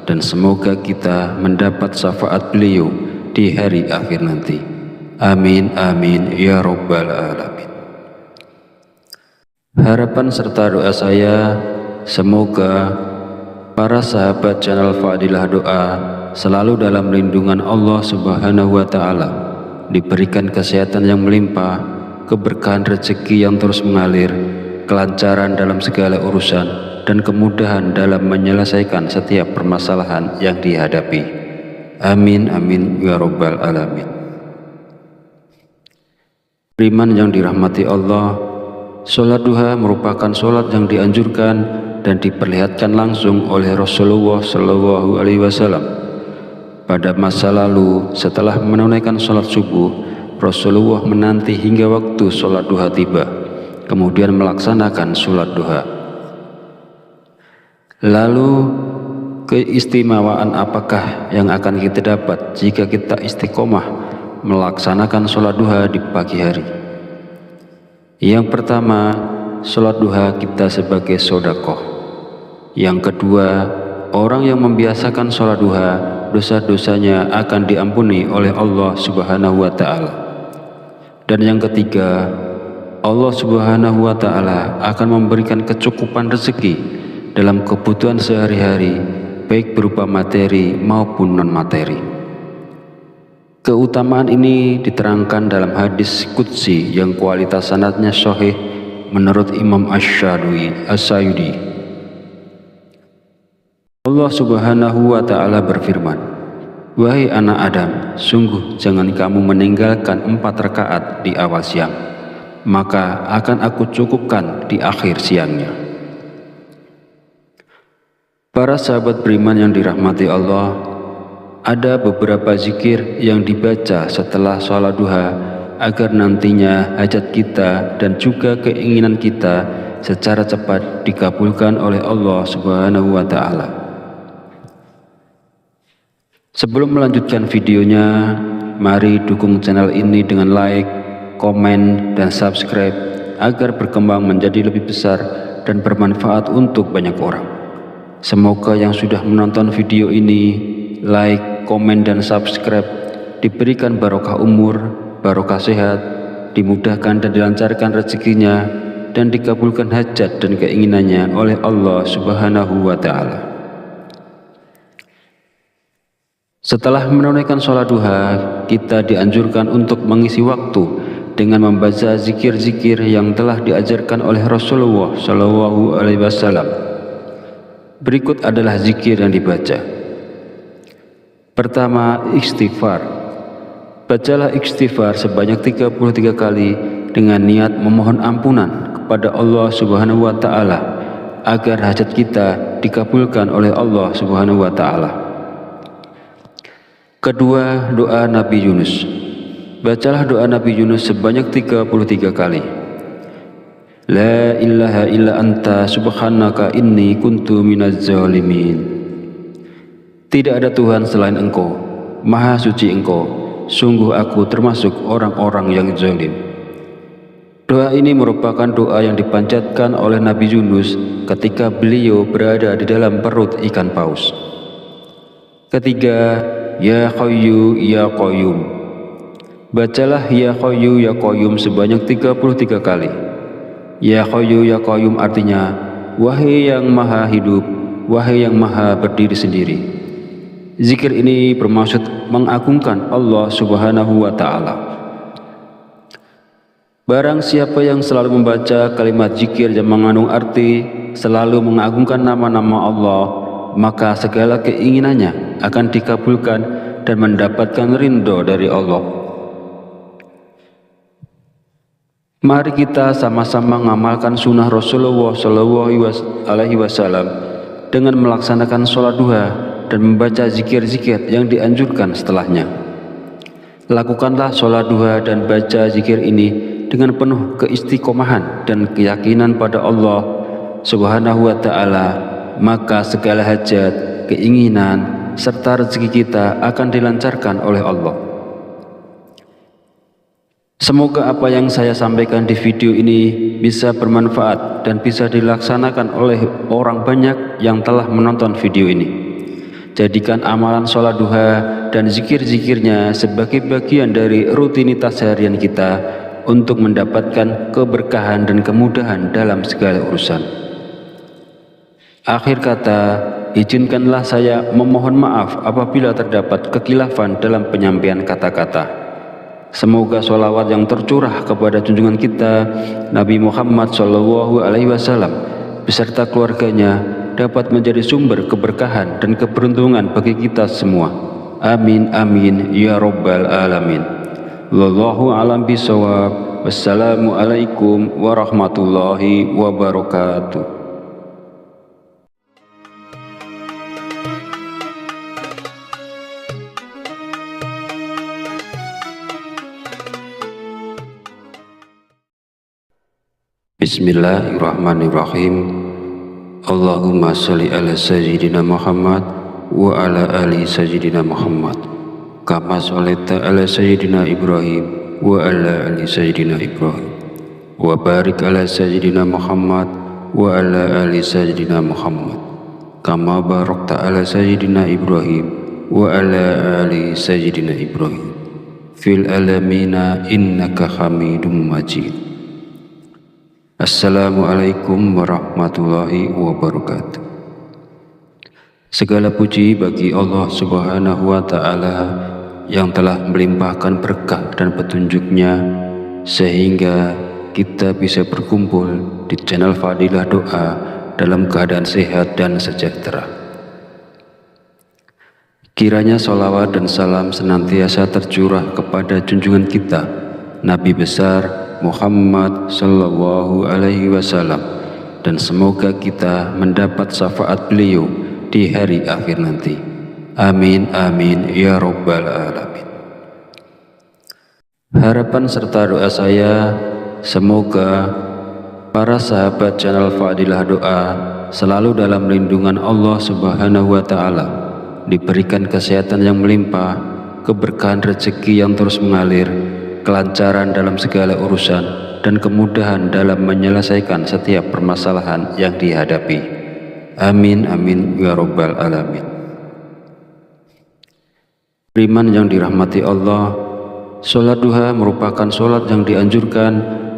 dan semoga kita mendapat syafaat beliau di hari akhir nanti. Amin amin ya rabbal alamin. Harapan serta doa saya, semoga para sahabat channel Fadilah Doa selalu dalam lindungan Allah Subhanahu wa Ta'ala, diberikan kesehatan yang melimpah, keberkahan rezeki yang terus mengalir, kelancaran dalam segala urusan, dan kemudahan dalam menyelesaikan setiap permasalahan yang dihadapi. Amin amin ya rabbal alamin. Beriman yang dirahmati Allah, sholat duha merupakan sholat yang dianjurkan dan diperlihatkan langsung oleh Rasulullah Shallallahu Alaihi Wasallam. Pada masa lalu, setelah menunaikan sholat subuh, Rasulullah menanti hingga waktu sholat duha tiba, kemudian melaksanakan sholat duha. Lalu keistimewaan apakah yang akan kita dapat jika kita istiqomah melaksanakan sholat duha di pagi hari? Yang pertama, sholat duha kita sebagai sedekah. Yang kedua, orang yang membiasakan sholat duha, dosa-dosanya akan diampuni oleh Allah Subhanahu wa Ta'ala. Dan yang ketiga, Allah Subhanahu wa Ta'ala akan memberikan kecukupan rezeki dalam kebutuhan sehari-hari, baik berupa materi maupun non-materi. Keutamaan ini diterangkan dalam hadis qudsi yang kualitas sanadnya sahih menurut Imam Asy-Syayudi. Allah Subhanahu wa Ta'ala berfirman, "Wahai anak Adam, sungguh jangan kamu meninggalkan 4 rakaat di awal siang, maka akan aku cukupkan di akhir siangnya." Para sahabat beriman yang dirahmati Allah, ada beberapa zikir yang dibaca setelah sholat duha agar nantinya hajat kita dan juga keinginan kita secara cepat dikabulkan oleh Allah Subhanahu wa Ta'ala. Sebelum melanjutkan videonya, mari dukung channel ini dengan like, komen, dan subscribe agar berkembang menjadi lebih besar dan bermanfaat untuk banyak orang. Semoga yang sudah menonton video ini, like, komen, dan subscribe diberikan barokah umur, barokah sehat, dimudahkan dan dilancarkan rezekinya, dan dikabulkan hajat dan keinginannya oleh Allah Subhanahu wa Ta'ala. Setelah menunaikan sholat duha, kita dianjurkan untuk mengisi waktu dengan membaca zikir-zikir yang telah diajarkan oleh Rasulullah Shallallahu Alaihi Wasallam. Berikut adalah zikir yang dibaca. Pertama, istighfar. Bacalah istighfar sebanyak 33 kali dengan niat memohon ampunan kepada Allah Subhanahu wa Ta'ala agar hajat kita dikabulkan oleh Allah Subhanahu wa Ta'ala. Kedua, doa Nabi Yunus. Bacalah doa Nabi Yunus sebanyak 33 kali. La ilaha illa anta subhanaka inni kuntu minaz zalimin. Tidak ada Tuhan selain Engkau, Maha Suci Engkau, sungguh aku termasuk orang-orang yang zalim. Doa ini merupakan doa yang dipanjatkan oleh Nabi Yunus ketika beliau berada di dalam perut ikan paus. Ketiga, Ya Hayyu Ya Qayyum. Bacalah Ya Hayyu Ya Qayyum sebanyak 33 kali. Ya Hayyu Ya Qayyum artinya, wahai yang maha hidup, wahai yang maha berdiri sendiri. Zikir ini bermaksud mengagungkan Allah Subhanahu wa Ta'ala. Barang siapa yang selalu membaca kalimat zikir yang mengandung arti selalu mengagungkan nama-nama Allah, maka segala keinginannya akan dikabulkan dan mendapatkan ridho dari Allah. Mari kita sama-sama mengamalkan sunnah Rasulullah SAW dengan melaksanakan sholat duha dan membaca zikir-zikir yang dianjurkan setelahnya. Lakukanlah sholat duha dan baca zikir ini dengan penuh keistiqomahan dan keyakinan pada Allah Subhanahu wa Ta'ala, maka segala hajat, keinginan, serta rezeki kita akan dilancarkan oleh Allah. Semoga apa yang saya sampaikan di video ini bisa bermanfaat dan bisa dilaksanakan oleh orang banyak yang telah menonton video ini. Jadikan amalan sholat duha dan zikir-zikirnya sebagai bagian dari rutinitas harian kita untuk mendapatkan keberkahan dan kemudahan dalam segala urusan. Akhir kata, izinkanlah saya memohon maaf apabila terdapat kekhilafan dalam penyampaian kata-kata. Semoga sholawat yang tercurah kepada junjungan kita Nabi Muhammad SAW beserta keluarganya dapat menjadi sumber keberkahan dan keberuntungan bagi kita semua. Amin amin ya rabbal alamin. Wallahu a'lam bishawab. Wassalamualaikum warahmatullahi wabarakatuh. Bismillahirrahmanirrahim. Allahumma sholli ala sayyidina Muhammad wa ala ali sayyidina Muhammad kama sholaita ala sayyidina Ibrahim wa ala ali sayyidina Ibrahim wa barik ala sayyidina Muhammad wa ala ali sayyidina Muhammad kama barakta ala sayyidina Ibrahim wa ala ali sayyidina Ibrahim fil alamina innaka Hamidum Majid. Assalamualaikum warahmatullahi wabarakatuh. Segala puji bagi Allah Subhanahu wa Ta'ala yang telah melimpahkan berkah dan petunjuknya sehingga kita bisa berkumpul di channel Fadilah Doa dalam keadaan sehat dan sejahtera. Kiranya sholawat dan salam senantiasa tercurah kepada junjungan kita Nabi besar Muhammad sallallahu alaihi wasallam, dan semoga kita mendapat syafaat beliau di hari akhir nanti. Amin amin ya rabbal alamin. Harapan serta doa saya semoga para sahabat channel Fadilah Doa selalu dalam lindungan Allah Subhanahu wa Ta'ala, diberikan kesehatan yang melimpah, keberkahan rezeki yang terus mengalir, kelancaran dalam segala urusan, dan kemudahan dalam menyelesaikan setiap permasalahan yang dihadapi. Amin amin ya rabbal alamin. Beriman yang dirahmati Allah, sholat duha merupakan sholat yang dianjurkan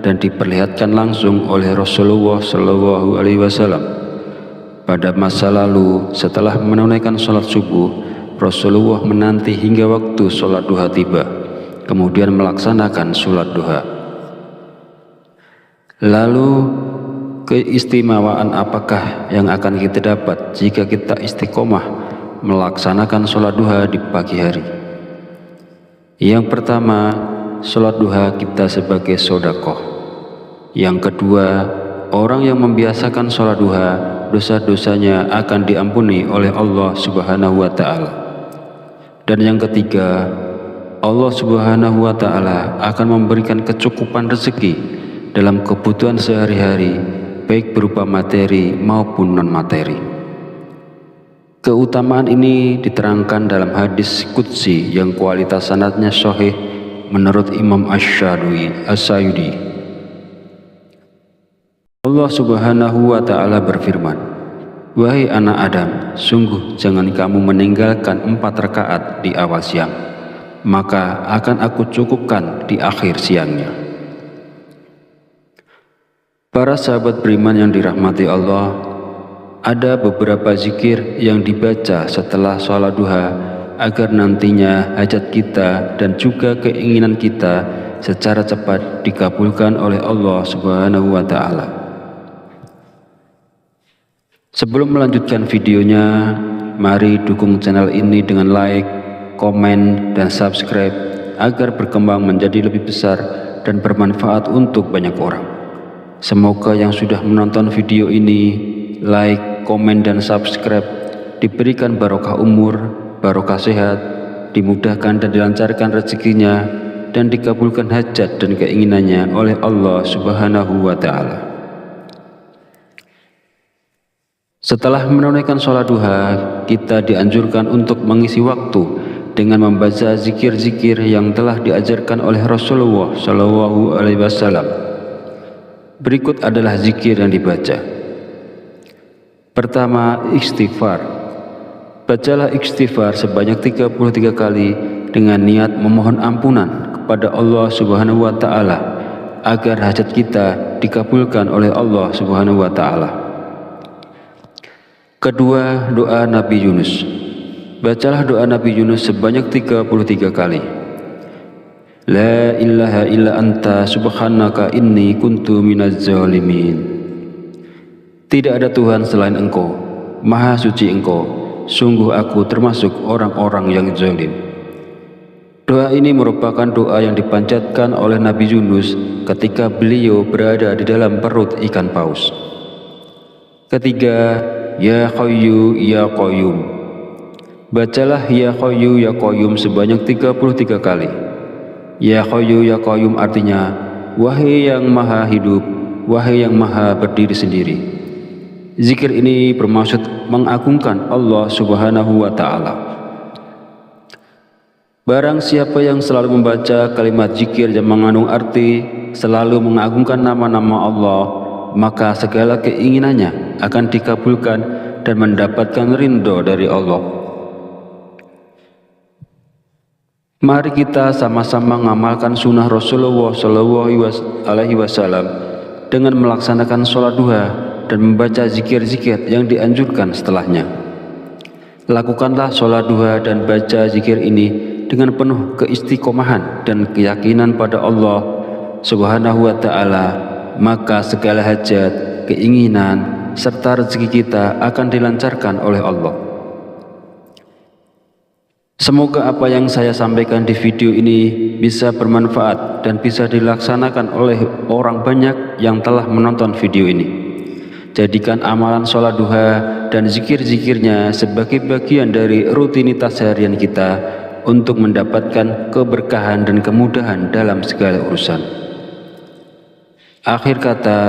dan diperlihatkan langsung oleh Rasulullah SAW. Pada masa lalu, setelah menunaikan sholat subuh, Rasulullah menanti hingga waktu sholat duha tiba, kemudian melaksanakan sholat duha. Lalu keistimewaan apakah yang akan kita dapat jika kita istiqomah melaksanakan sholat duha di pagi hari? Yang pertama, sholat duha kita sebagai sedekah. Yang kedua, orang yang membiasakan sholat duha, dosa-dosanya akan diampuni oleh Allah Subhanahu wa Ta'ala. Dan yang ketiga, Allah Subhanahu wa Ta'ala akan memberikan kecukupan rezeki dalam kebutuhan sehari-hari, baik berupa materi maupun non-materi. Keutamaan ini diterangkan dalam hadis qudsi yang kualitas sanadnya sahih menurut Imam Asy-Syayudi. Allah Subhanahu wa Ta'ala berfirman, "Wahai anak Adam, sungguh jangan kamu meninggalkan 4 rakaat di awal siang, maka akan aku cukupkan di akhir siangnya." Para sahabat beriman yang dirahmati Allah, ada beberapa zikir yang dibaca setelah sholat duha agar nantinya hajat kita dan juga keinginan kita secara cepat dikabulkan oleh Allah Subhanahu wa Ta'ala. Sebelum melanjutkan videonya, mari dukung channel ini dengan like, komen, dan subscribe agar berkembang menjadi lebih besar dan bermanfaat untuk banyak orang. Semoga yang sudah menonton video ini, like, komen, dan subscribe diberikan barokah umur, barokah sehat, dimudahkan dan dilancarkan rezekinya, dan dikabulkan hajat dan keinginannya oleh Allah Subhanahu wa Ta'ala. Setelah menunaikan sholat duha, kita dianjurkan untuk mengisi waktu dengan membaca zikir-zikir yang telah diajarkan oleh Rasulullah Shallallahu Alaihi Wasallam. Berikut adalah zikir yang dibaca. Pertama, istighfar. Bacalah istighfar sebanyak 33 kali dengan niat memohon ampunan kepada Allah Subhanahu wa Ta'ala agar hajat kita dikabulkan oleh Allah Subhanahu wa Ta'ala. Kedua, doa Nabi Yunus. Bacalah doa Nabi Yunus sebanyak 33 kali. La ilaha illa anta subhanaka inni kuntu minaz zalimin. Tidak ada Tuhan selain Engkau, Maha suci Engkau, sungguh aku termasuk orang-orang yang zalim. Doa ini merupakan doa yang dipanjatkan oleh Nabi Yunus ketika beliau berada di dalam perut ikan paus. Ketiga, Ya Hayyu Ya Qayyum. Bacalah Ya Hayyu Ya Qayyum sebanyak 33 kali. Ya Hayyu Ya Qayyum artinya, wahai yang maha hidup, wahai yang maha berdiri sendiri. Zikir ini bermaksud mengagungkan Allah Subhanahu wa Ta'ala. Barang siapa yang selalu membaca kalimat zikir yang mengandung arti selalu mengagungkan nama-nama Allah, maka segala keinginannya akan dikabulkan dan mendapatkan ridho dari Allah. Mari kita sama-sama mengamalkan sunnah Rasulullah SAW dengan melaksanakan sholat duha dan membaca zikir-zikir yang dianjurkan setelahnya. Lakukanlah sholat duha dan baca zikir ini dengan penuh keistiqomahan dan keyakinan pada Allah Subhanahu wa Ta'ala, maka segala hajat, keinginan, serta rezeki kita akan dilancarkan oleh Allah. Semoga apa yang saya sampaikan di video ini bisa bermanfaat dan bisa dilaksanakan oleh orang banyak yang telah menonton video ini. Jadikan amalan sholat duha dan zikir-zikirnya sebagai bagian dari rutinitas harian kita untuk mendapatkan keberkahan dan kemudahan dalam segala urusan. Akhir kata,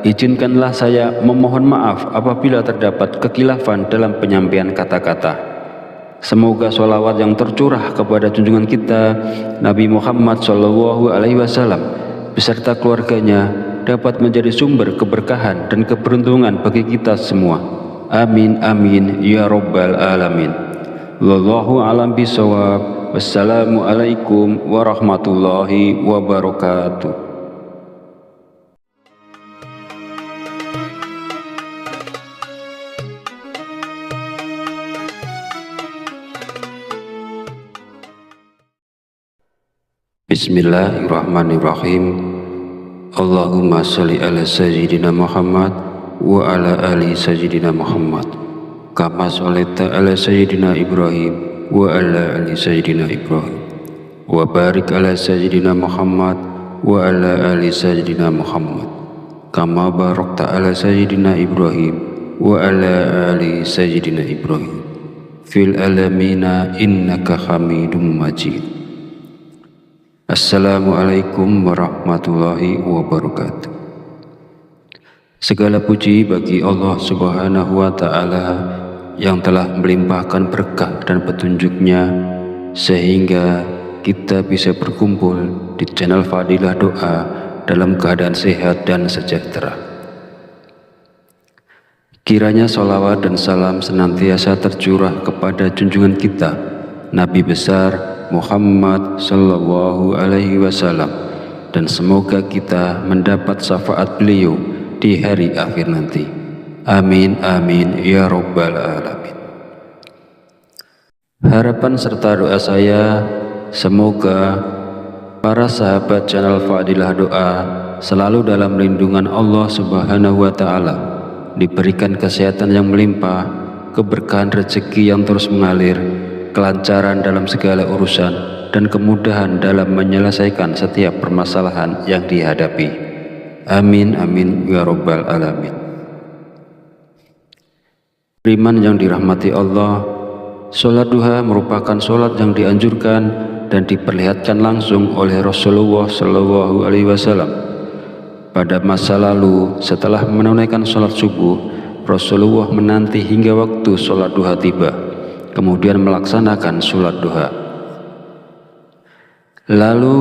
izinkanlah saya memohon maaf apabila terdapat kekhilafan dalam penyampaian kata-kata. Semoga sholawat yang tercurah kepada junjungan kita Nabi Muhammad SAW beserta keluarganya dapat menjadi sumber keberkahan dan keberuntungan bagi kita semua. Amin amin ya rabbal alamin. Wallahu a'lam bishawab. Wassalamualaikum warahmatullahi wabarakatuh. Bismillahirrahmanirrahim. Allahumma sholli ala sayyidina Muhammad wa ala ali sayyidina Muhammad kama sholaita ala sayyidina Ibrahim wa ala ali sayyidina Ibrahim wa barik ala sayyidina Muhammad wa ala ali sayyidina Muhammad kama barakta ala sayyidina Ibrahim wa ala ali sayyidina Ibrahim fil alamina innaka hamidum majid. Assalamualaikum warahmatullahi wabarakatuh. Segala puji bagi Allah Subhanahu wa Ta'ala yang telah melimpahkan berkah dan petunjuknya sehingga kita bisa berkumpul di channel Fadilah Doa dalam keadaan sehat dan sejahtera. Kiranya sholawat dan salam senantiasa tercurah kepada junjungan kita Nabi besar Muhammad Sallallahu Alaihi Wasallam, dan semoga kita mendapat syafaat beliau di hari akhir nanti. Amin amin ya rabbal alamin. Harapan serta doa saya, semoga para sahabat channel Fadilah Doa selalu dalam lindungan Allah Subhanahu wa Ta'ala, diberikan kesehatan yang melimpah, keberkahan rezeki yang terus mengalir, kelancaran dalam segala urusan, dan kemudahan dalam menyelesaikan setiap permasalahan yang dihadapi. Amin amin ya rabbal alamin. Beriman yang dirahmati Allah, sholat duha merupakan sholat yang dianjurkan dan diperlihatkan langsung oleh Rasulullah Shallallahu Alaihi Wasallam. Pada masa lalu, setelah menunaikan sholat subuh, Rasulullah menanti hingga waktu sholat duha tiba, kemudian melaksanakan sholat duha. Lalu,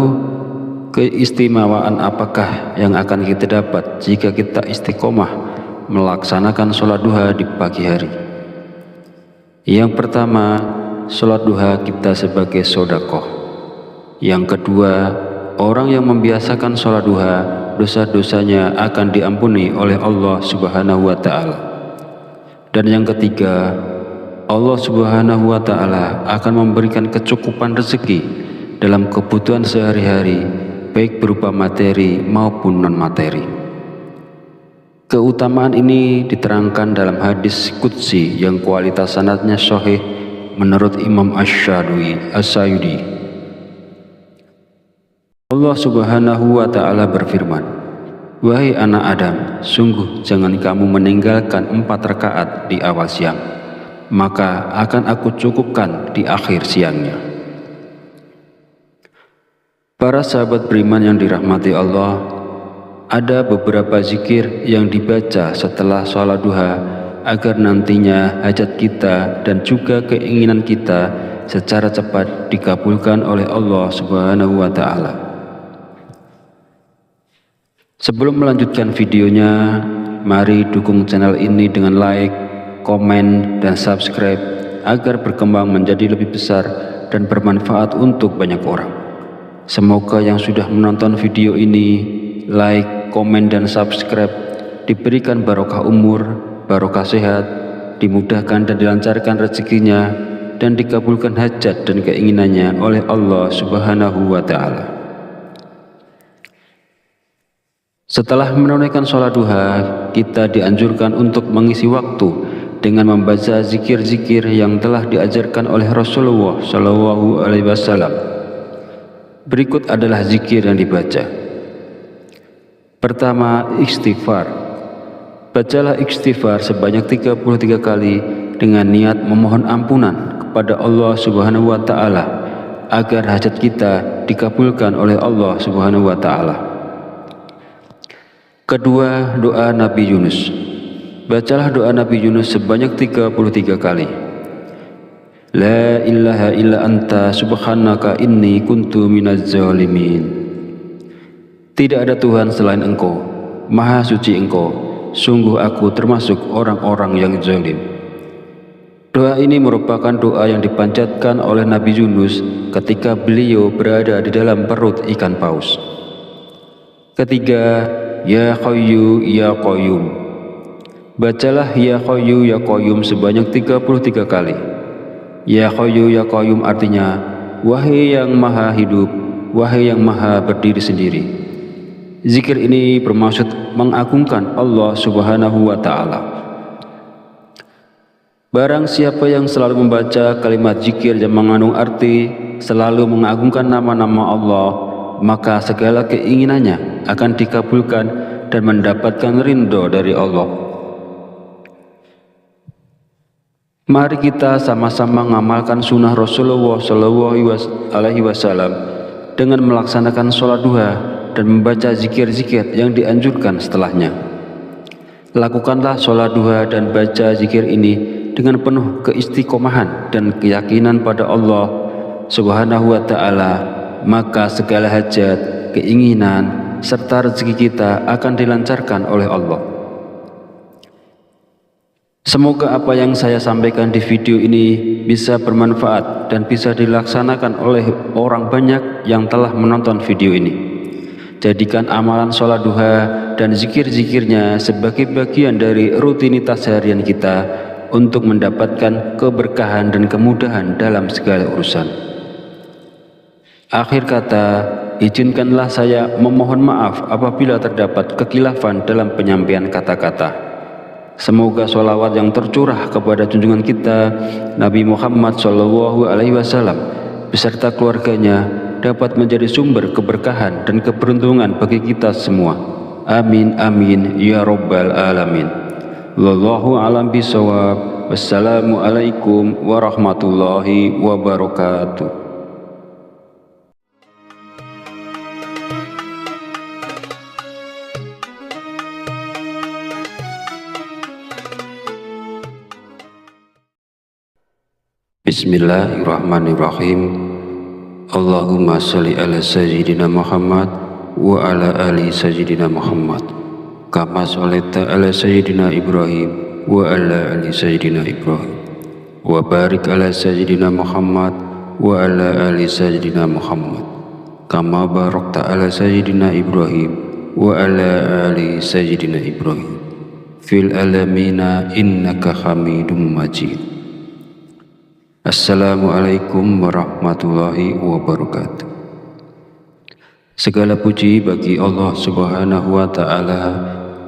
keistimewaan apakah yang akan kita dapat jika kita istiqomah melaksanakan sholat duha di pagi hari? Yang pertama, sholat duha kita sebagai sedekah. Yang kedua, orang yang membiasakan sholat duha, dosa-dosanya akan diampuni oleh Allah Subhanahu wa Ta'ala. Dan yang ketiga, Allah Subhanahu wa Ta'ala akan memberikan kecukupan rezeki dalam kebutuhan sehari-hari, baik berupa materi maupun non-materi. Keutamaan ini diterangkan dalam hadis qudsi yang kualitas sanadnya sahih menurut Imam Asy-Syayudi. Allah Subhanahu wa Ta'ala berfirman, "Wahai anak Adam, sungguh jangan kamu meninggalkan 4 rakaat di awal siang, maka akan aku cukupkan di akhir siangnya." Para sahabat beriman yang dirahmati Allah, ada beberapa zikir yang dibaca setelah sholat duha agar nantinya hajat kita dan juga keinginan kita secara cepat dikabulkan oleh Allah Subhanahu wa Ta'ala. Sebelum melanjutkan videonya, mari dukung channel ini dengan like, komen, dan subscribe agar berkembang menjadi lebih besar dan bermanfaat untuk banyak orang. Semoga yang sudah menonton video ini, like, komen, dan subscribe diberikan barokah umur, barokah sehat, dimudahkan dan dilancarkan rezekinya, dan dikabulkan hajat dan keinginannya oleh Allah Subhanahu wa Ta'ala. Setelah menunaikan sholat duha, kita dianjurkan untuk mengisi waktu dengan membaca zikir-zikir yang telah diajarkan oleh Rasulullah Shallallahu Alaihi Wasallam. Berikut adalah zikir yang dibaca. Pertama, istighfar. Bacalah istighfar sebanyak 33 kali dengan niat memohon ampunan kepada Allah Subhanahu wa Ta'ala agar hajat kita dikabulkan oleh Allah Subhanahu wa Ta'ala. Kedua, doa Nabi Yunus. Bacalah doa Nabi Yunus sebanyak 33 kali. La ilaha illa anta subhanaka inni kuntu minaz zalimin. Tidak ada Tuhan selain Engkau, Maha Suci Engkau, sungguh aku termasuk orang-orang yang zalim. Doa ini merupakan doa yang dipanjatkan oleh Nabi Yunus ketika beliau berada di dalam perut ikan paus. Ketiga, Ya Hayyu Ya Qayyum. Bacalah Ya Hayyu Ya Qayyum sebanyak 33 kali. Ya Hayyu Ya Qayyum artinya, wahai yang maha hidup, wahai yang maha berdiri sendiri. Zikir ini bermaksud mengagungkan Allah Subhanahu wa Ta'ala. Barang siapa yang selalu membaca kalimat zikir yang mengandung arti selalu mengagungkan nama-nama Allah, maka segala keinginannya akan dikabulkan dan mendapatkan ridho dari Allah. Mari kita sama-sama mengamalkan sunnah Rasulullah Shallallahu Alaihi Wasallam dengan melaksanakan sholat duha dan membaca zikir-zikir yang dianjurkan setelahnya. Lakukanlah sholat duha dan baca zikir ini dengan penuh keistiqomahan dan keyakinan pada Allah Subhanahu wa Ta'ala, maka segala hajat, keinginan, serta rezeki kita akan dilancarkan oleh Allah. Semoga apa yang saya sampaikan di video ini bisa bermanfaat dan bisa dilaksanakan oleh orang banyak yang telah menonton video ini. Jadikan amalan sholat duha dan zikir-zikirnya sebagai bagian dari rutinitas harian kita untuk mendapatkan keberkahan dan kemudahan dalam segala urusan. Akhir kata, izinkanlah saya memohon maaf apabila terdapat kekhilafan dalam penyampaian kata-kata. Semoga sholawat yang tercurah kepada junjungan kita Nabi Muhammad SAW beserta keluarganya dapat menjadi sumber keberkahan dan keberuntungan bagi kita semua. Amin amin ya rabbal alamin. Wallahu a'lam bishawab. Wassalamualaikum warahmatullahi wabarakatuh. Bismillahirrahmanirrahim. Allahumma sholli ala sayyidina Muhammad wa ala ali sayyidina Muhammad kama sholaita ala sayyidina Ibrahim wa ala ali sayyidina Ibrahim wa barik ala sayyidina Muhammad wa ala ali sayyidina Muhammad kama barakta ala sayyidina Ibrahim wa ala ali sayyidina Ibrahim fil alamina innaka hamidum majid. Assalamualaikum warahmatullahi wabarakatuh. Segala puji bagi Allah Subhanahu wa Ta'ala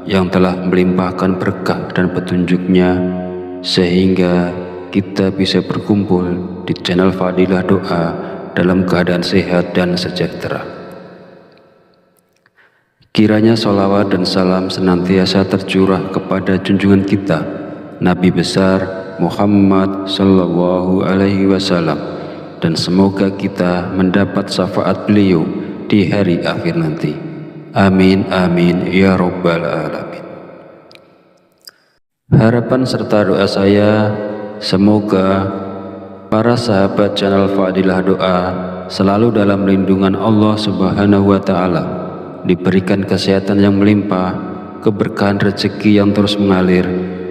yang telah melimpahkan berkah dan petunjuknya sehingga kita bisa berkumpul di channel Fadilah Doa dalam keadaan sehat dan sejahtera. Kiranya sholawat dan salam senantiasa tercurah kepada junjungan kita Nabi besar Muhammad sallallahu alaihi wasallam, dan semoga kita mendapat syafaat beliau di hari akhir nanti. Amin amin ya rabbal alamin. Harapan serta doa saya, semoga para sahabat channel Fadilah Doa selalu dalam lindungan Allah Subhanahu wa Ta'ala, diberikan kesehatan yang melimpah, keberkahan rezeki yang terus mengalir,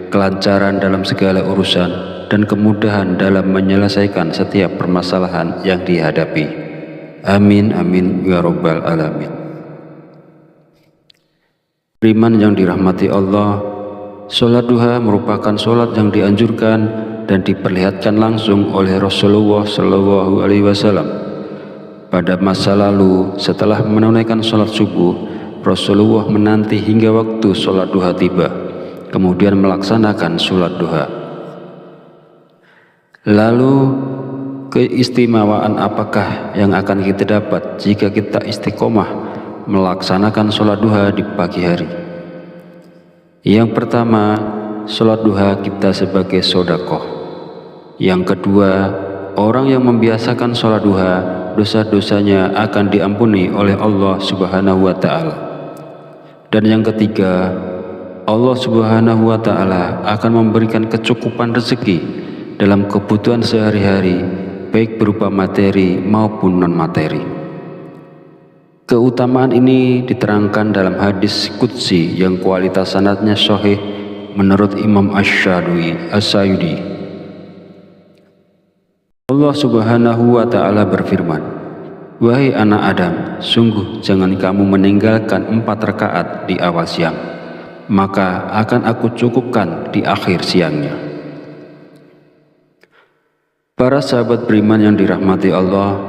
kelancaran dalam segala urusan, dan kemudahan dalam menyelesaikan setiap permasalahan yang dihadapi. Amin amin ya rabbal alamin. Beriman yang dirahmati Allah, sholat duha merupakan sholat yang dianjurkan dan diperlihatkan langsung oleh Rasulullah SAW. Pada masa lalu, setelah menunaikan sholat subuh, Rasulullah menanti hingga waktu sholat duha tiba, kemudian melaksanakan sholat duha. Lalu keistimewaan apakah yang akan kita dapat jika kita istiqomah melaksanakan sholat duha di pagi hari? Yang pertama, sholat duha kita sebagai sedekah. Yang kedua, orang yang membiasakan sholat duha, dosa-dosanya akan diampuni oleh Allah Subhanahu wa Ta'ala. Dan yang ketiga, Allah Subhanahu wa Ta'ala akan memberikan kecukupan rezeki dalam kebutuhan sehari-hari, baik berupa materi maupun non-materi. Keutamaan ini diterangkan dalam hadis qudsi yang kualitas sanadnya sahih menurut Imam Asy-Syayudi. Allah Subhanahu wa Ta'ala berfirman, "Wahai anak Adam, sungguh jangan kamu meninggalkan 4 rakaat di awal siang, maka akan aku cukupkan di akhir siangnya." Para sahabat beriman yang dirahmati Allah,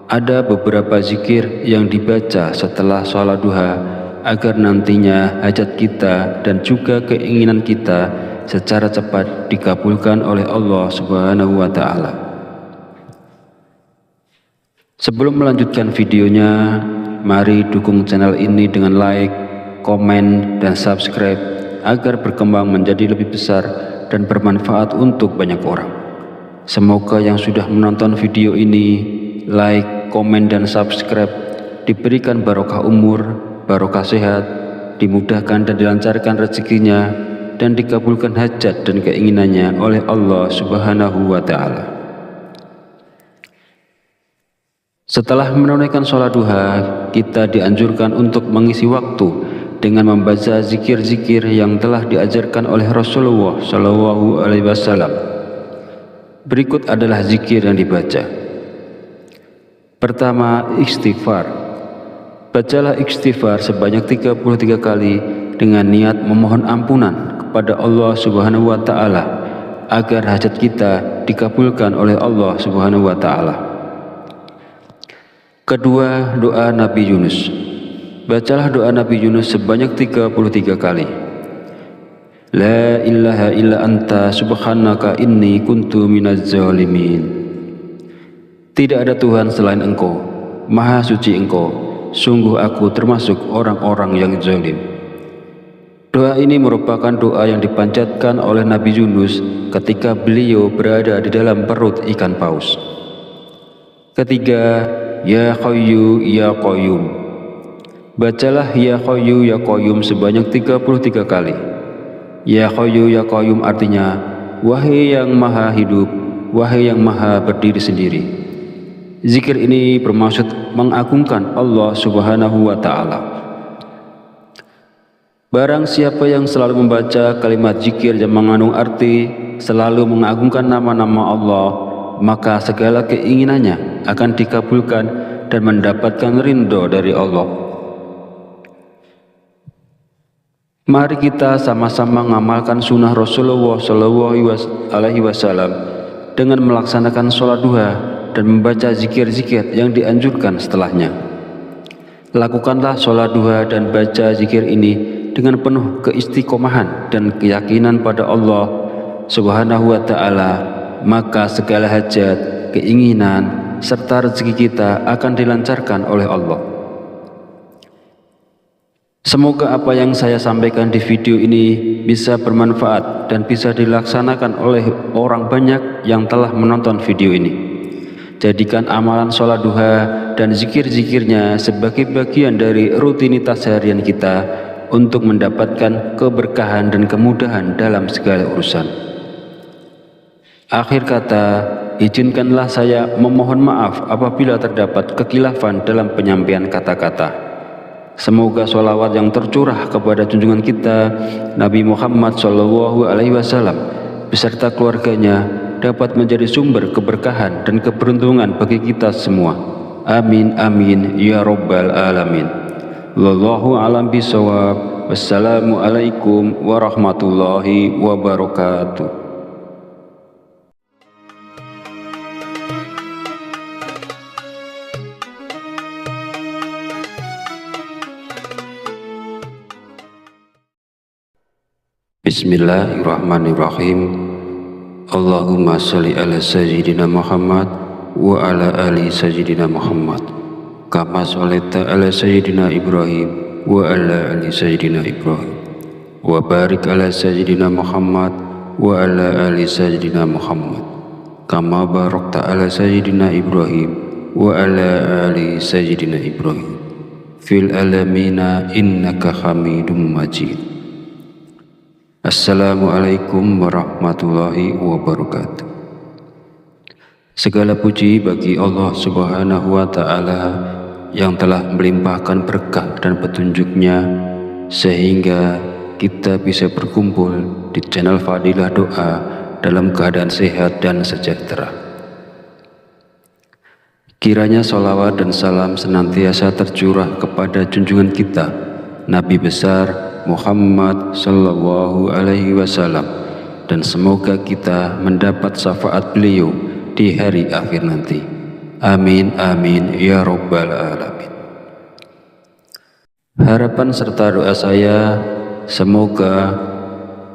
ada beberapa zikir yang dibaca setelah sholat duha agar nantinya hajat kita dan juga keinginan kita secara cepat dikabulkan oleh Allah Subhanahu wa Ta'ala. Sebelum melanjutkan videonya, mari dukung channel ini dengan like, komen, dan subscribe agar berkembang menjadi lebih besar dan bermanfaat untuk banyak orang. Semoga yang sudah menonton video ini, like, komen, dan subscribe diberikan barokah umur, barokah sehat, dimudahkan dan dilancarkan rezekinya, dan dikabulkan hajat dan keinginannya oleh Allah Subhanahu wa Ta'ala. Setelah menunaikan sholat duha, kita dianjurkan untuk mengisi waktu dengan membaca zikir-zikir yang telah diajarkan oleh Rasulullah Shallallahu Alaihi Wasallam. Berikut adalah zikir yang dibaca. Pertama, istighfar. Bacalah istighfar sebanyak 33 kali dengan niat memohon ampunan kepada Allah Subhanahu wa Ta'ala agar hajat kita dikabulkan oleh Allah Subhanahu wa Ta'ala. Kedua, doa Nabi Yunus. Bacalah doa Nabi Yunus sebanyak 33 kali. La ilaha illa anta subhanaka inni kuntu minaz zalimin. Tidak ada Tuhan selain Engkau, Maha suci Engkau, sungguh aku termasuk orang-orang yang zalim. Doa ini merupakan doa yang dipanjatkan oleh Nabi Yunus ketika beliau berada di dalam perut ikan paus. Ketiga, Ya Hayyu Ya Qayyum. Bacalah Ya Hayyu Ya Qayyum sebanyak 33 kali. Ya Hayyu Ya Qayyum artinya, wahai yang maha hidup, wahai yang maha berdiri sendiri. Zikir ini bermaksud mengagungkan Allah Subhanahu wa Ta'ala. Barang siapa yang selalu membaca kalimat zikir yang mengandung arti selalu mengagungkan nama-nama Allah, maka segala keinginannya akan dikabulkan dan mendapatkan ridho dari Allah. Mari kita sama-sama mengamalkan sunnah Rasulullah Shallallahu Alaihi Wasallam dengan melaksanakan sholat duha dan membaca zikir-zikir yang dianjurkan setelahnya. Lakukanlah sholat duha dan baca zikir ini dengan penuh keistiqomahan dan keyakinan pada Allah Subhanahu wa Ta'ala, maka segala hajat, keinginan, serta rezeki kita akan dilancarkan oleh Allah. Semoga apa yang saya sampaikan di video ini bisa bermanfaat dan bisa dilaksanakan oleh orang banyak yang telah menonton video ini. Jadikan amalan sholat duha dan zikir-zikirnya sebagai bagian dari rutinitas harian kita untuk mendapatkan keberkahan dan kemudahan dalam segala urusan. Akhir kata, izinkanlah saya memohon maaf apabila terdapat kekhilafan dalam penyampaian kata-kata. Semoga sholawat yang tercurah kepada junjungan kita Nabi Muhammad SAW beserta keluarganya dapat menjadi sumber keberkahan dan keberuntungan bagi kita semua. Amin amin ya rabbal alamin. Wallahu a'lam bishawab. Wassalamualaikum warahmatullahi wabarakatuh. Bismillahirrahmanirrahim. Allahumma sholli ala sayyidina Muhammad wa ala ali sayyidina Muhammad kama sholaita ala sayyidina Ibrahim wa ala ali sayyidina Ibrahim wa barik ala sayyidina Muhammad wa ala ali sayyidina Muhammad kama barakta ala sayyidina Ibrahim wa ala ali sayyidina Ibrahim fil alamina innaka hamidum majid. Assalamualaikum warahmatullahi wabarakatuh. Segala puji bagi Allah Subhanahu wa Ta'ala yang telah melimpahkan berkah dan petunjuknya sehingga kita bisa berkumpul di channel Fadilah Doa dalam keadaan sehat dan sejahtera. Kiranya sholawat dan salam senantiasa tercurah kepada junjungan kita Nabi besar Muhammad Sallallahu Alaihi Wasallam, dan semoga kita mendapat syafaat beliau di hari akhir nanti. Amin amin ya rabbal alamin. Harapan serta doa saya, semoga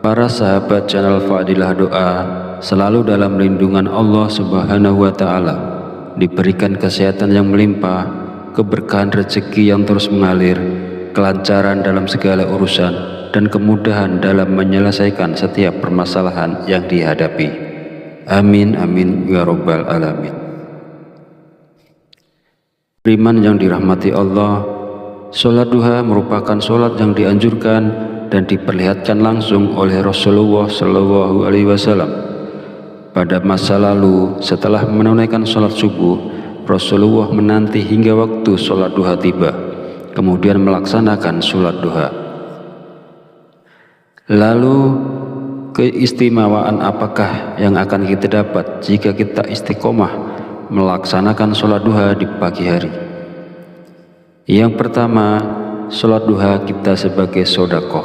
para sahabat channel Fadilah Doa selalu dalam lindungan Allah Subhanahu wa Ta'ala, diberikan kesehatan yang melimpah, keberkahan rezeki yang terus mengalir, kelancaran dalam segala urusan, dan kemudahan dalam menyelesaikan setiap permasalahan yang dihadapi. Amin amin ya rabbal alamin. Beriman yang dirahmati Allah, Sholat duha merupakan sholat yang dianjurkan dan diperlihatkan langsung oleh Rasulullah SAW. Pada masa lalu, setelah menunaikan sholat subuh, Rasulullah menanti hingga waktu sholat duha tiba, kemudian melaksanakan sholat duha. Lalu, keistimewaan apakah yang akan kita dapat jika kita istiqomah melaksanakan sholat duha di pagi hari? Yang pertama, sholat duha kita sebagai sedekah.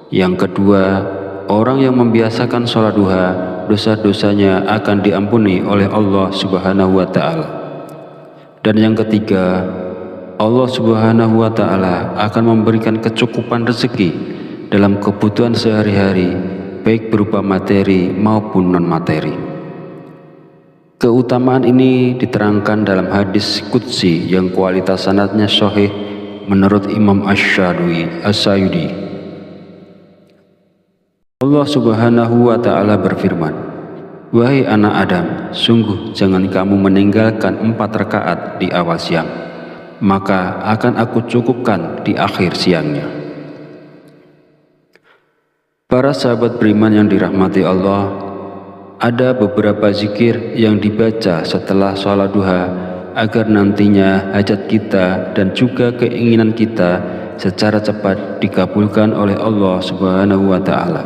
Yang kedua, orang yang membiasakan sholat duha, dosa-dosanya akan diampuni oleh Allah Subhanahu wa Ta'ala. Dan yang ketiga, Allah Subhanahu wa Ta'ala akan memberikan kecukupan rezeki dalam kebutuhan sehari-hari, baik berupa materi maupun non-materi. Keutamaan ini diterangkan dalam hadis qudsi yang kualitas sanadnya sahih menurut Imam Asy-Syayudi. Allah Subhanahu wa Ta'ala berfirman, "Wahai anak Adam, sungguh jangan kamu meninggalkan 4 rakaat di awal siang, maka akan aku cukupkan di akhir siangnya." Para sahabat beriman yang dirahmati Allah, ada beberapa zikir yang dibaca setelah sholat duha agar nantinya hajat kita dan juga keinginan kita secara cepat dikabulkan oleh Allah Subhanahu wa Ta'ala.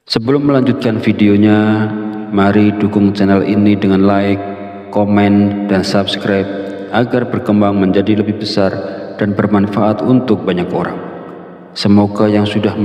Sebelum melanjutkan videonya, mari dukung channel ini dengan like, komen, dan subscribe agar berkembang menjadi lebih besar dan bermanfaat untuk banyak orang. Semoga yang sudah